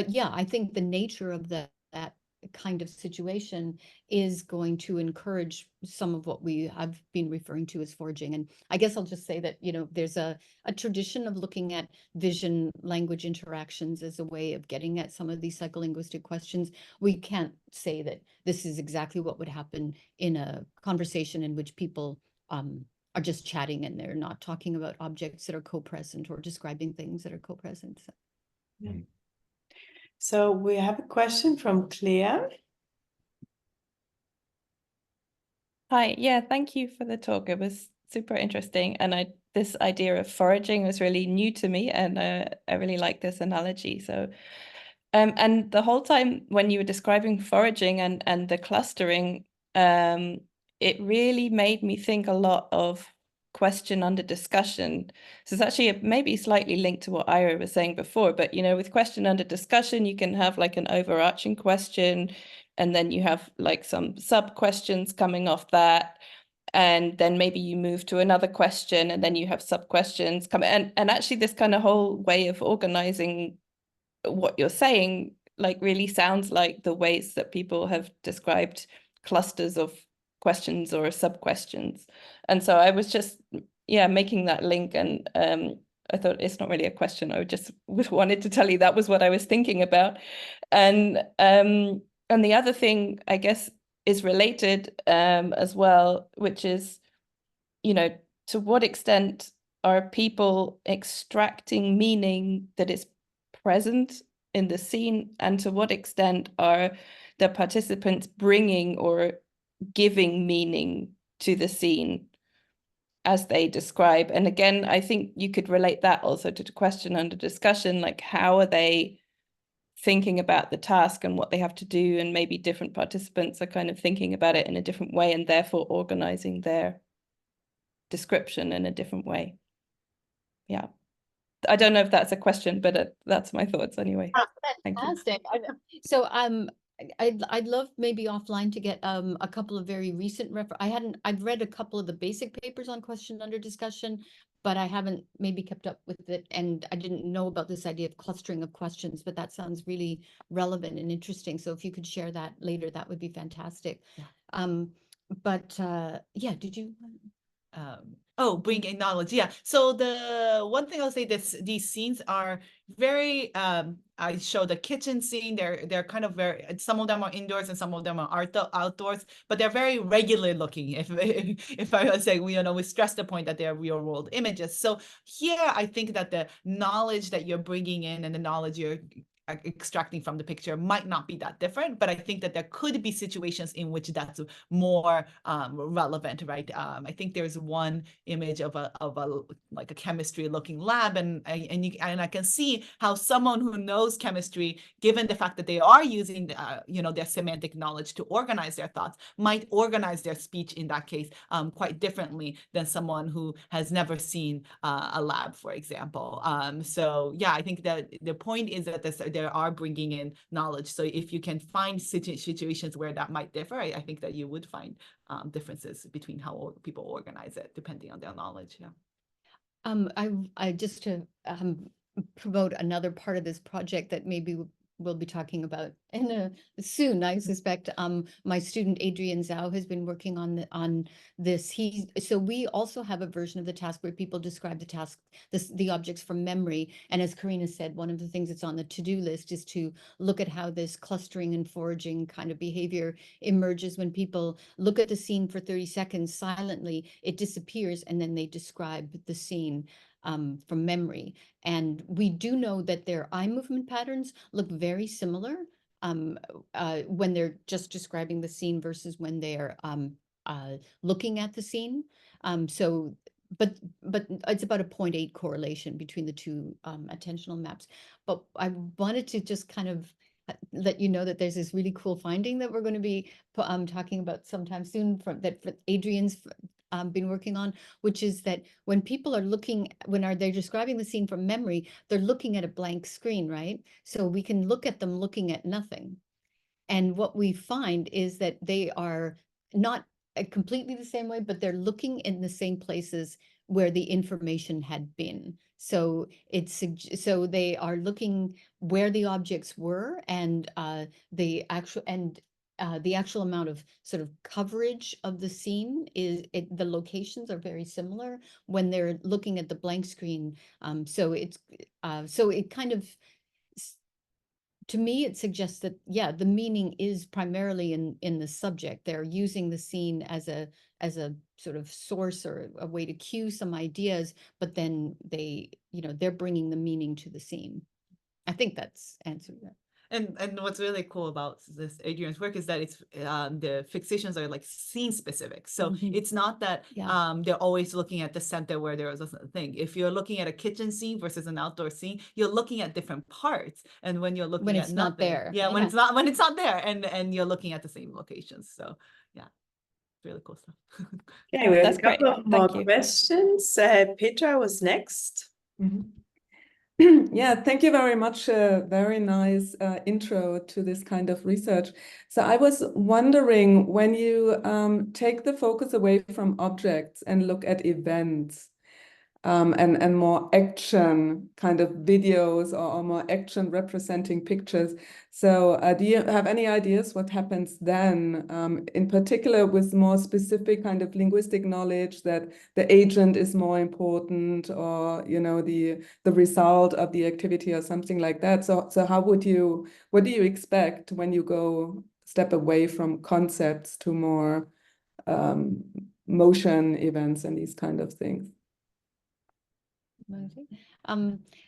yeah, I think the nature of that kind of situation is going to encourage some of what we have been referring to as foraging. And I guess I'll just say that, there's a tradition of looking at vision language interactions as a way of getting at some of these psycholinguistic questions. We can't say that this is exactly what would happen in a conversation in which people are just chatting and they're not talking about objects that are co-present or describing things that are co-present. So. Yeah. So we have a question from Claire. Hi, yeah, thank you for the talk. It was super interesting. And this idea of foraging was really new to me, and I really like this analogy. So, and the whole time when you were describing foraging and the clustering, it really made me think a lot of question under discussion. So it's actually maybe slightly linked to what Ira was saying before, but with question under discussion, you can have like an overarching question, and then you have like some sub questions coming off that, and then maybe you move to another question, and then you have sub questions come, and actually this kind of whole way of organizing what you're saying like really sounds like the ways that people have described clusters of questions or sub questions. And so I was just making that link, and I thought it's not really a question. I just wanted to tell you that was what I was thinking about. And the other thing I guess is related as well, which is, to what extent are people extracting meaning that is present in the scene, and to what extent are the participants bringing or giving meaning to the scene as they describe? And again, I think you could relate that also to the question under discussion, like how are they thinking about the task and what they have to do, and maybe different participants are kind of thinking about it in a different way and therefore organizing their description in a different way. Yeah. I don't know if that's a question, but that's my thoughts anyway. Fantastic. So I'd love maybe offline to get a couple of very recent I've read a couple of the basic papers on question under discussion, but I haven't maybe kept up with it, and I didn't know about this idea of clustering of questions, but that sounds really relevant and interesting. So if you could share that later, that would be fantastic. Yeah. Yeah, did you? Bring in knowledge. Yeah. So the one thing I'll say, these scenes are very, I show the kitchen scene. They're kind of very, some of them are indoors and some of them are outdoors, but they're very regular looking. If I was saying, we stress the point that they're real world images. So here, I think that the knowledge that you're bringing in and the knowledge you're extracting from the picture might not be that different, but I think that there could be situations in which that's more relevant, right? I think there's one image of a like a chemistry looking lab, and I can see how someone who knows chemistry, given the fact that they are using their semantic knowledge to organize their thoughts, might organize their speech in that case quite differently than someone who has never seen a lab, for example. So yeah, I think that the point is that they are bringing in knowledge. So if you can find situations where that might differ, I think that you would find differences between how people organize it depending on their knowledge. Yeah. I just to promote another part of this project that maybe we'll be talking about soon, I suspect. My student Adrian Zhao has been working on this. So we also have a version of the task where people describe the task, the objects from memory. And as Karina said, one of the things that's on the to-do list is to look at how this clustering and foraging kind of behavior emerges when people look at the scene for 30 seconds silently, it disappears, and then they describe the scene from memory. And we do know that their eye movement patterns look very similar when they're just describing the scene versus when they're looking at the scene. But it's about a 0.8 correlation between the two attentional maps. But I wanted to just kind of let you know that there's this really cool finding that we're going to be talking about sometime soon that Adrian's been working on, which is that when people are they're describing the scene from memory, they're looking at a blank screen, right? So we can look at them looking at nothing. And what we find is that they are not completely the same way, but they're looking in the same places where the information had been. So they are looking where the objects were, and the actual amount of sort of coverage of the scene the locations are very similar when they're looking at the blank screen. So it kind of, to me, it suggests that, yeah, the meaning is primarily in the subject. They're using the scene as a sort of source or a way to cue some ideas, but then they're bringing the meaning to the scene. I think that's answered that. And what's really cool about this Adrian's work is that it's the fixations are like scene specific. So it's not that they're always looking at the center where there is a thing. If you're looking at a kitchen scene versus an outdoor scene, you're looking at different parts. And when you're looking at it's not nothing, there. when it's not there, and you're looking at the same locations. So yeah, really cool stuff. Okay, we have That's a couple great. of more Thank you. questions. Petra was next. Yeah, thank you very much. Very nice intro to this kind of research. So I was wondering, when you take the focus away from objects and look at events, and more action kind of videos, or more action representing pictures. So do you have any ideas what happens then, in particular with more specific kind of linguistic knowledge, that the agent is more important, or the result of the activity or something like that? So what do you expect when you go step away from concepts to more motion events and these kind of things?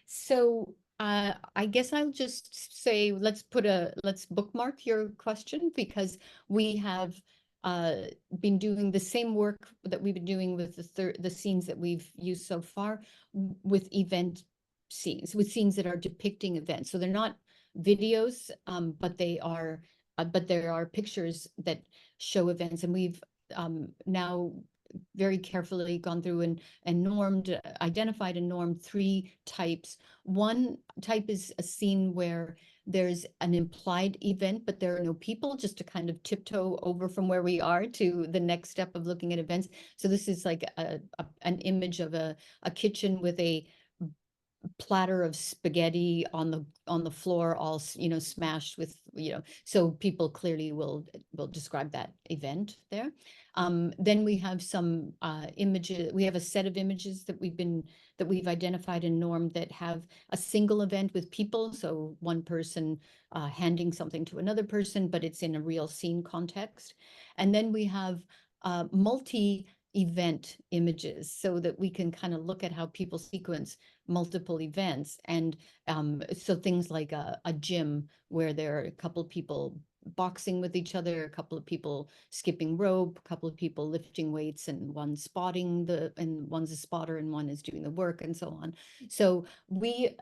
So I guess I'll just say, let's bookmark your question, because we have been doing the same work that we've been doing with the scenes that we've used so far, with event scenes, with scenes that are depicting events. So they're not videos, but there are pictures that show events, and we've now very carefully gone through and identified and normed 3 types. One type is a scene where there's an implied event, but there are no people, just to kind of tiptoe over from where we are to the next step of looking at events. So this is like an image of a kitchen with a platter of spaghetti on the floor, all smashed with, so people clearly will describe that event there. Then we have some images. We have a set of images that we've identified and normed that have a single event with people, so one person handing something to another person, but it's in a real scene context. And then we have multi-event images, so that we can kind of look at how people sequence multiple events. And so things like a gym where there are a couple of people boxing with each other, a couple of people skipping rope, a couple of people lifting weights, and one's a spotter and one is doing the work, and so on. So we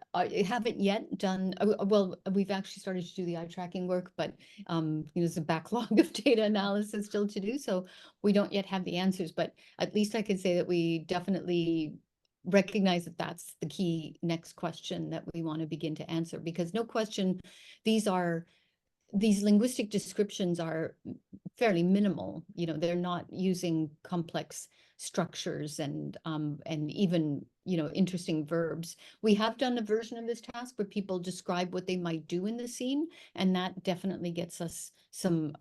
haven't yet done, well, we've actually started to do the eye tracking work, but there's a backlog of data analysis still to do, so we don't yet have the answers. But at least I can say that we definitely recognize that that's the key next question that we want to begin to answer, because no question, these linguistic descriptions are fairly minimal. They're not using complex structures and even interesting verbs. We have done a version of this task where people describe what they might do in the scene, and that definitely gets us some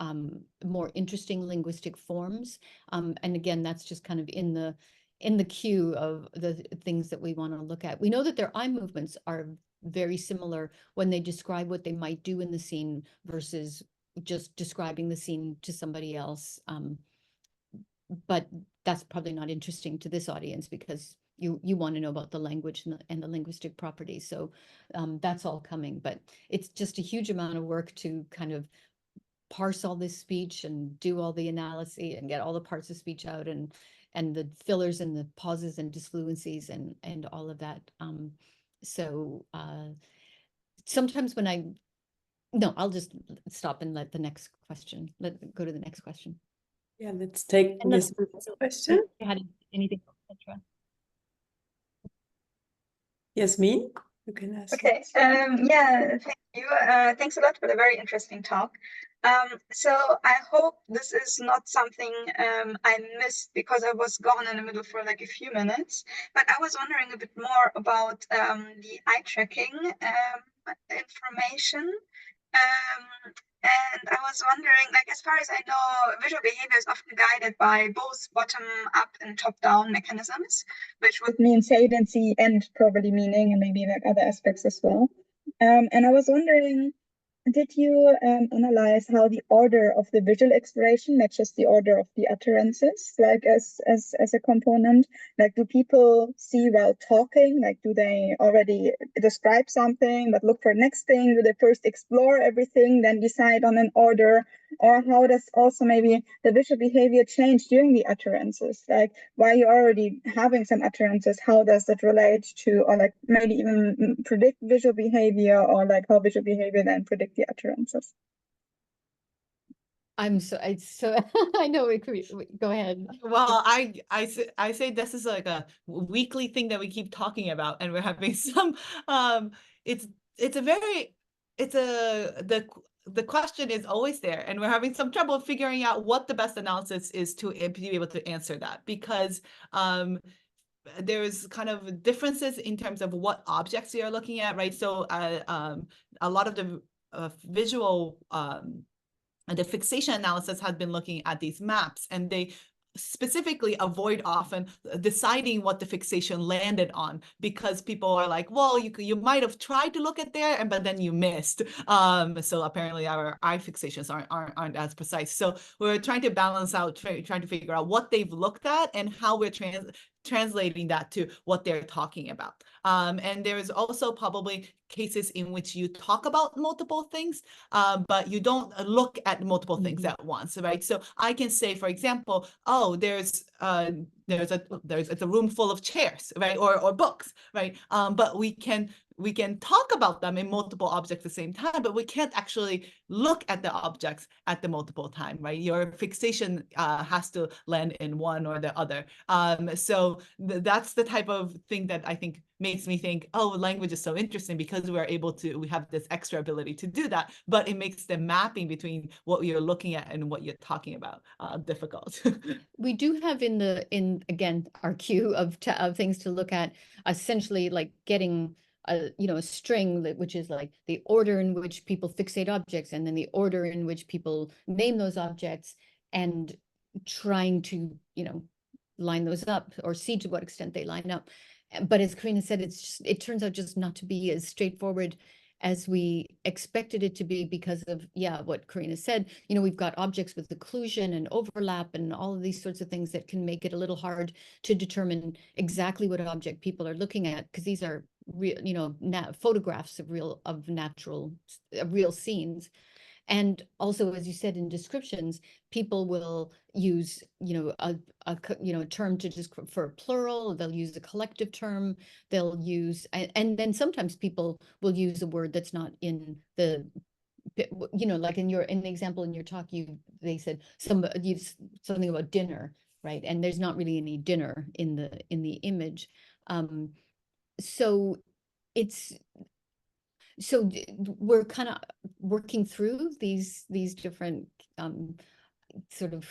more interesting linguistic forms. And again, that's just kind of in the queue of the things that we want to look at. We know that their eye movements are very similar when they describe what they might do in the scene versus just describing the scene to somebody else. But that's probably not interesting to this audience, because you want to know about the language and the linguistic properties. So that's all coming, but it's just a huge amount of work to kind of parse all this speech and do all the analysis and get all the parts of speech out, and the fillers and the pauses and disfluencies and all of that. So sometimes when No, I'll just stop and let the next question, go to the next question. Yeah, let's take And this question. you had anything, etc. Yasmin, you can ask. Okay. Yeah, thank you. Thanks a lot for the very interesting talk. So I hope this is not something I missed because I was gone in the middle for like a few minutes. But I was wondering a bit more about the eye tracking information. And I was wondering, like, as far as I know, visual behavior is often guided by both bottom-up and top-down mechanisms, which would mean saliency and probably meaning, and maybe like other aspects as well. And I was wondering, did you analyze how the order of the visual exploration matches the order of the utterances, like as a component? Like, do people see while talking? Like, do they already describe something but look for next thing? Do they first explore everything, then decide on an order? Or how does also maybe the visual behavior change during the utterances? Like, while you're already having some utterances, how does that relate to, or like maybe even predict visual behavior, or like how visual behavior then predict the utterances? I know go ahead. Well, I say this is like a weekly thing that we keep talking about, and we're having some it's the question is always there, and we're having some trouble figuring out what the best analysis is to be able to answer that, because there's kind of differences in terms of what objects you're looking at, right? So a lot of the visual the fixation analysis has been looking at these maps, and they specifically avoid often deciding what the fixation landed on, because people are like, well, you might have tried to look at there, but then you missed. So apparently our eye fixations aren't as precise. So we're trying to balance out, trying to figure out what they've looked at and how we're translating that to what they're talking about. And there's also probably cases in which you talk about multiple things, but you don't look at multiple things at once, right? So I can say, for example, oh, there's a room full of chairs, right, or books, right? But we can talk about them in multiple objects at the same time, but we can't actually look at the objects at the multiple time, right? Your fixation has to land in one or the other. So that's the type of thing that I think makes me think, oh, language is so interesting, because we have this extra ability to do that, but it makes the mapping between what you're looking at and what you're talking about difficult. We do have in again our queue of things to look at, essentially like getting a string which is like the order in which people fixate objects, and then the order in which people name those objects, and trying to line those up or see to what extent they line up. But as Karina said, it turns out just not to be as straightforward as we expected it to be, because of what Karina said. We've got objects with occlusion and overlap and all of these sorts of things that can make it a little hard to determine exactly what object people are looking at, because these are real, photographs of real scenes. And also, as you said, in descriptions, people will use, a term to just for plural. They'll use a collective term. They'll use, and then sometimes people will use a word that's not in the, like in the example in your talk, they said something about dinner, right? And there's not really any dinner in the image. So we're kind of working through these different sort of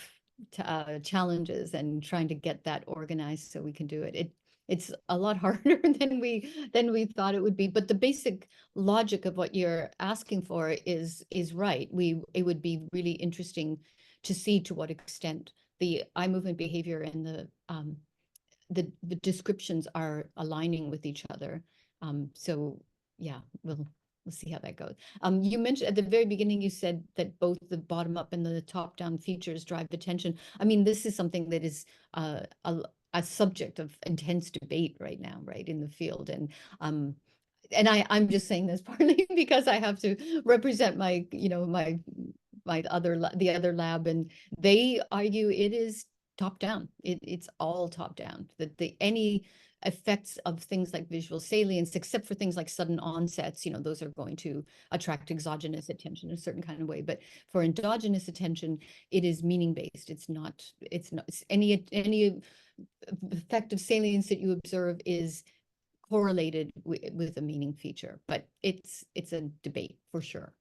challenges and trying to get that organized so we can do it. It's a lot harder than we thought it would be, but the basic logic of what you're asking for is right. It would be really interesting to see to what extent the eye movement behavior and the descriptions are aligning with each other. So yeah, we'll see how that goes. You mentioned at the very beginning, you said that both the bottom up and the top down features drive attention. I mean, this is something that is a subject of intense debate right now, right, in the field. And I'm just saying this partly because I have to represent the other lab, and they argue it is top down. It's all top down. Any effects of things like visual salience, except for things like sudden onsets, those are going to attract exogenous attention in a certain kind of way. But for endogenous attention, it is meaning based. It's any effect of salience that you observe is correlated with a meaning feature, but it's a debate for sure.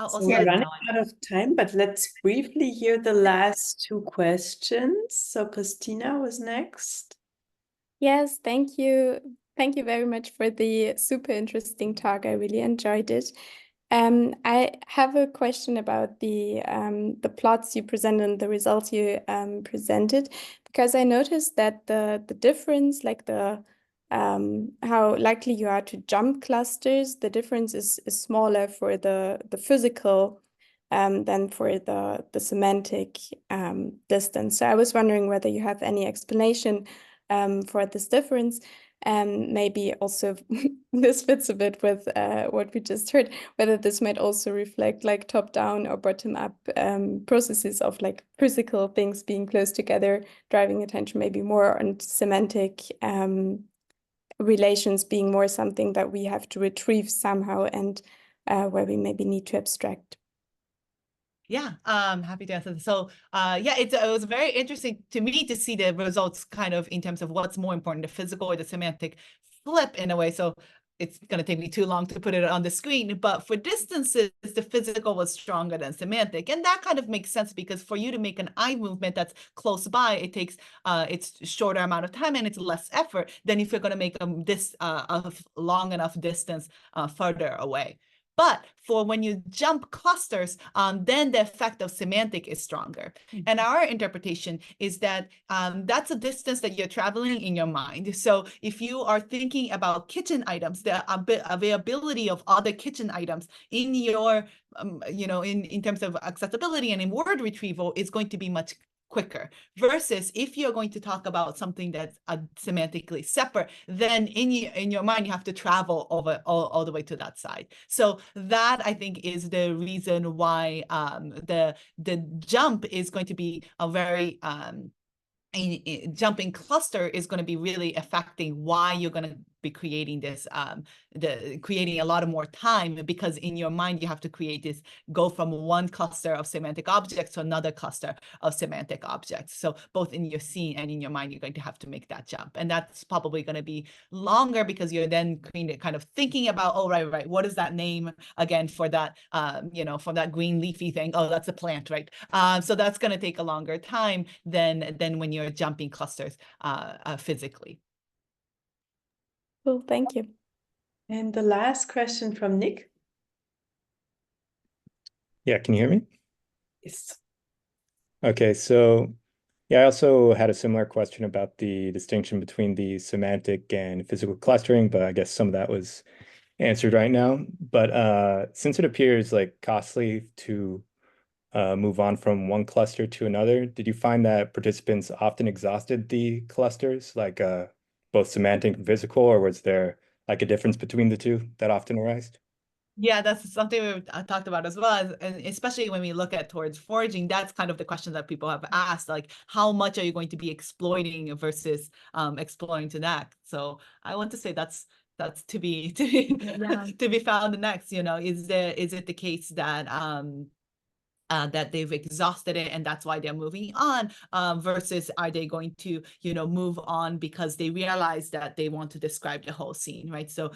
So we're running out of time, but let's briefly hear the last two questions. So Christina was next. Yes, thank you. Thank you very much for the super interesting talk. I really enjoyed it. I have a question about the plots you presented and the results you presented, because I noticed that the difference, like the how likely you are to jump clusters, the difference is smaller for the physical than for the semantic distance. So I was wondering whether you have any explanation for this difference. And maybe also this fits a bit with what we just heard, whether this might also reflect like top-down or bottom-up processes of like physical things being close together, driving attention maybe more, and semantic relations being more something that we have to retrieve somehow, and where we maybe need to abstract. Yeah, happy to answer this. So yeah, it was very interesting to me to see the results kind of in terms of what's more important, the physical or the semantic flip in a way. So it's going to take me too long to put it on the screen, but for distances, the physical was stronger than semantic. And that kind of makes sense, because for you to make an eye movement that's close by, it takes it's shorter amount of time and it's less effort than if you're going to make this a long enough distance further away. But for when you jump clusters, then the effect of semantic is stronger. And our interpretation is that that's a distance that you're traveling in your mind. So if you are thinking about kitchen items, the availability of other kitchen items in your, in terms of accessibility and in word retrieval is going to be much quicker, versus if you're going to talk about something that's semantically separate, then in your mind you have to travel over all the way to that side. So that, I think, is the reason why the jump is going to be a very jumping cluster is going to be really affecting why you're going to be creating this, creating a lot of more time, because in your mind you have to create this, go from one cluster of semantic objects to another cluster of semantic objects. So both in your scene and in your mind, you're going to have to make that jump, and that's probably going to be longer, because you're then kind of thinking about, oh, right, what is that name again for that, for that green leafy thing? Oh, that's a plant, right? So that's going to take a longer time than when you're jumping clusters physically. Cool, thank you. And the last question from Nick. Yeah, can you hear me? Yes. Okay, so yeah, I also had a similar question about the distinction between the semantic and physical clustering, but I guess some of that was answered right now. But since it appears like costly to move on from one cluster to another, did you find that participants often exhausted the clusters, like both semantic and physical, or was there like a difference between the two that often arised? Yeah, that's something we talked about as well, and especially when we look at towards foraging, that's kind of the question that people have asked, like how much are you going to be exploiting versus exploring to next. So I want to say that's to be to be found next. Is it the case that that they've exhausted it and that's why they're moving on, versus are they going to move on because they realize that they want to describe the whole scene, right? So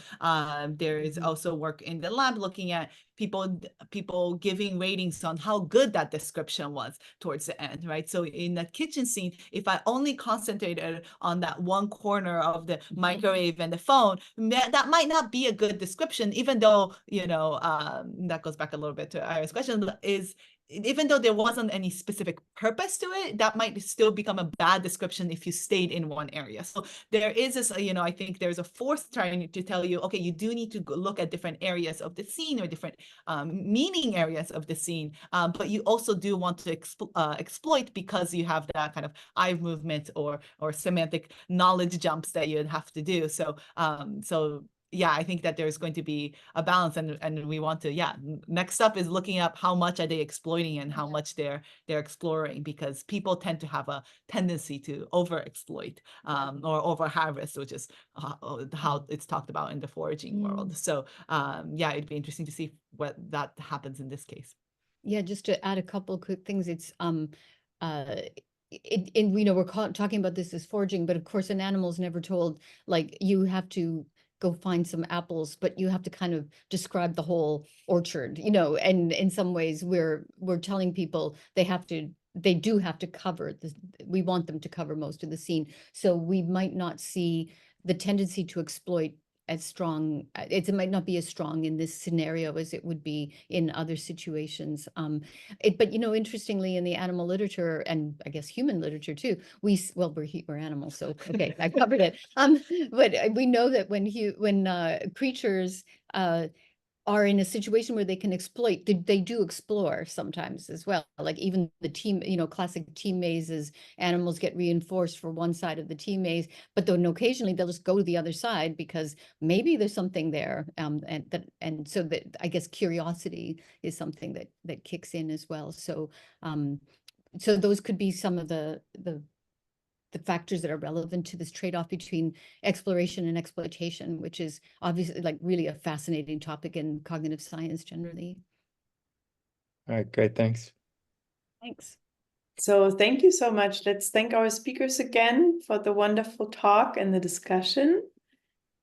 there is also work in the lab looking at people giving ratings on how good that description was towards the end, right? So in that kitchen scene, if I only concentrated on that one corner of the microwave and the phone, that might not be a good description, even though that goes back a little bit to Ira's question, is even though there wasn't any specific purpose to it, that might still become a bad description if you stayed in one area. So there is this, I think there's a force trying to tell you, okay, you do need to look at different areas of the scene or different meaning areas of the scene, but you also do want to exploit, because you have that kind of eye movement or semantic knowledge jumps that you'd have to do. So yeah, I think that there's going to be a balance, and we want to, next up is looking up how much are they exploiting and how much they're exploring, because people tend to have a tendency to over exploit or over harvest, which is how it's talked about in the foraging world. So yeah, it'd be interesting to see what that happens in this case. Yeah, just to add a couple quick things, it's we know we're talking about this as foraging, but of course an animal's never told, like, you have to go find some apples, but you have to kind of describe the whole orchard, you know, and in some ways we're telling people they do have to cover this. We want them to cover most of the scene. So we might not see the tendency to exploit as strong. It might not be as strong in this scenario as it would be in other situations. But you know, interestingly, in the animal literature, and I guess human literature too, we're animals, so okay, I covered it. But we know that when creatures are in a situation where they can exploit, they do explore sometimes as well. Like even the team, you know, classic team mazes, animals get reinforced for one side of the team maze, but then occasionally they'll just go to the other side because maybe there's something there. And so that, I guess, curiosity is something that kicks in as well. So so those could be some of the factors that are relevant to this trade-off between exploration and exploitation, which is obviously like really a fascinating topic in cognitive science generally. All right, great, thanks. Thanks. So thank you so much. Let's thank our speakers again for the wonderful talk and the discussion.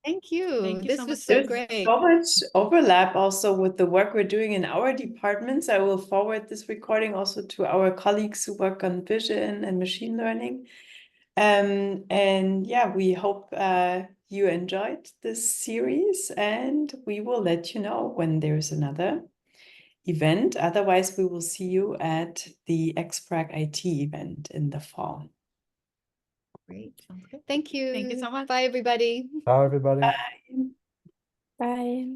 Thank you. Thank you This so was much. so There's great. so much overlap also with the work we're doing in our departments. I will forward this recording also to our colleagues who work on vision and machine learning. And yeah, we hope you enjoyed this series, and we will let you know when there's another event. Otherwise, we will see you at the XPrag IT event in the fall. Great. Sounds good. Thank you. Thank you so much. Bye, everybody. Ciao, everybody. Bye. Bye.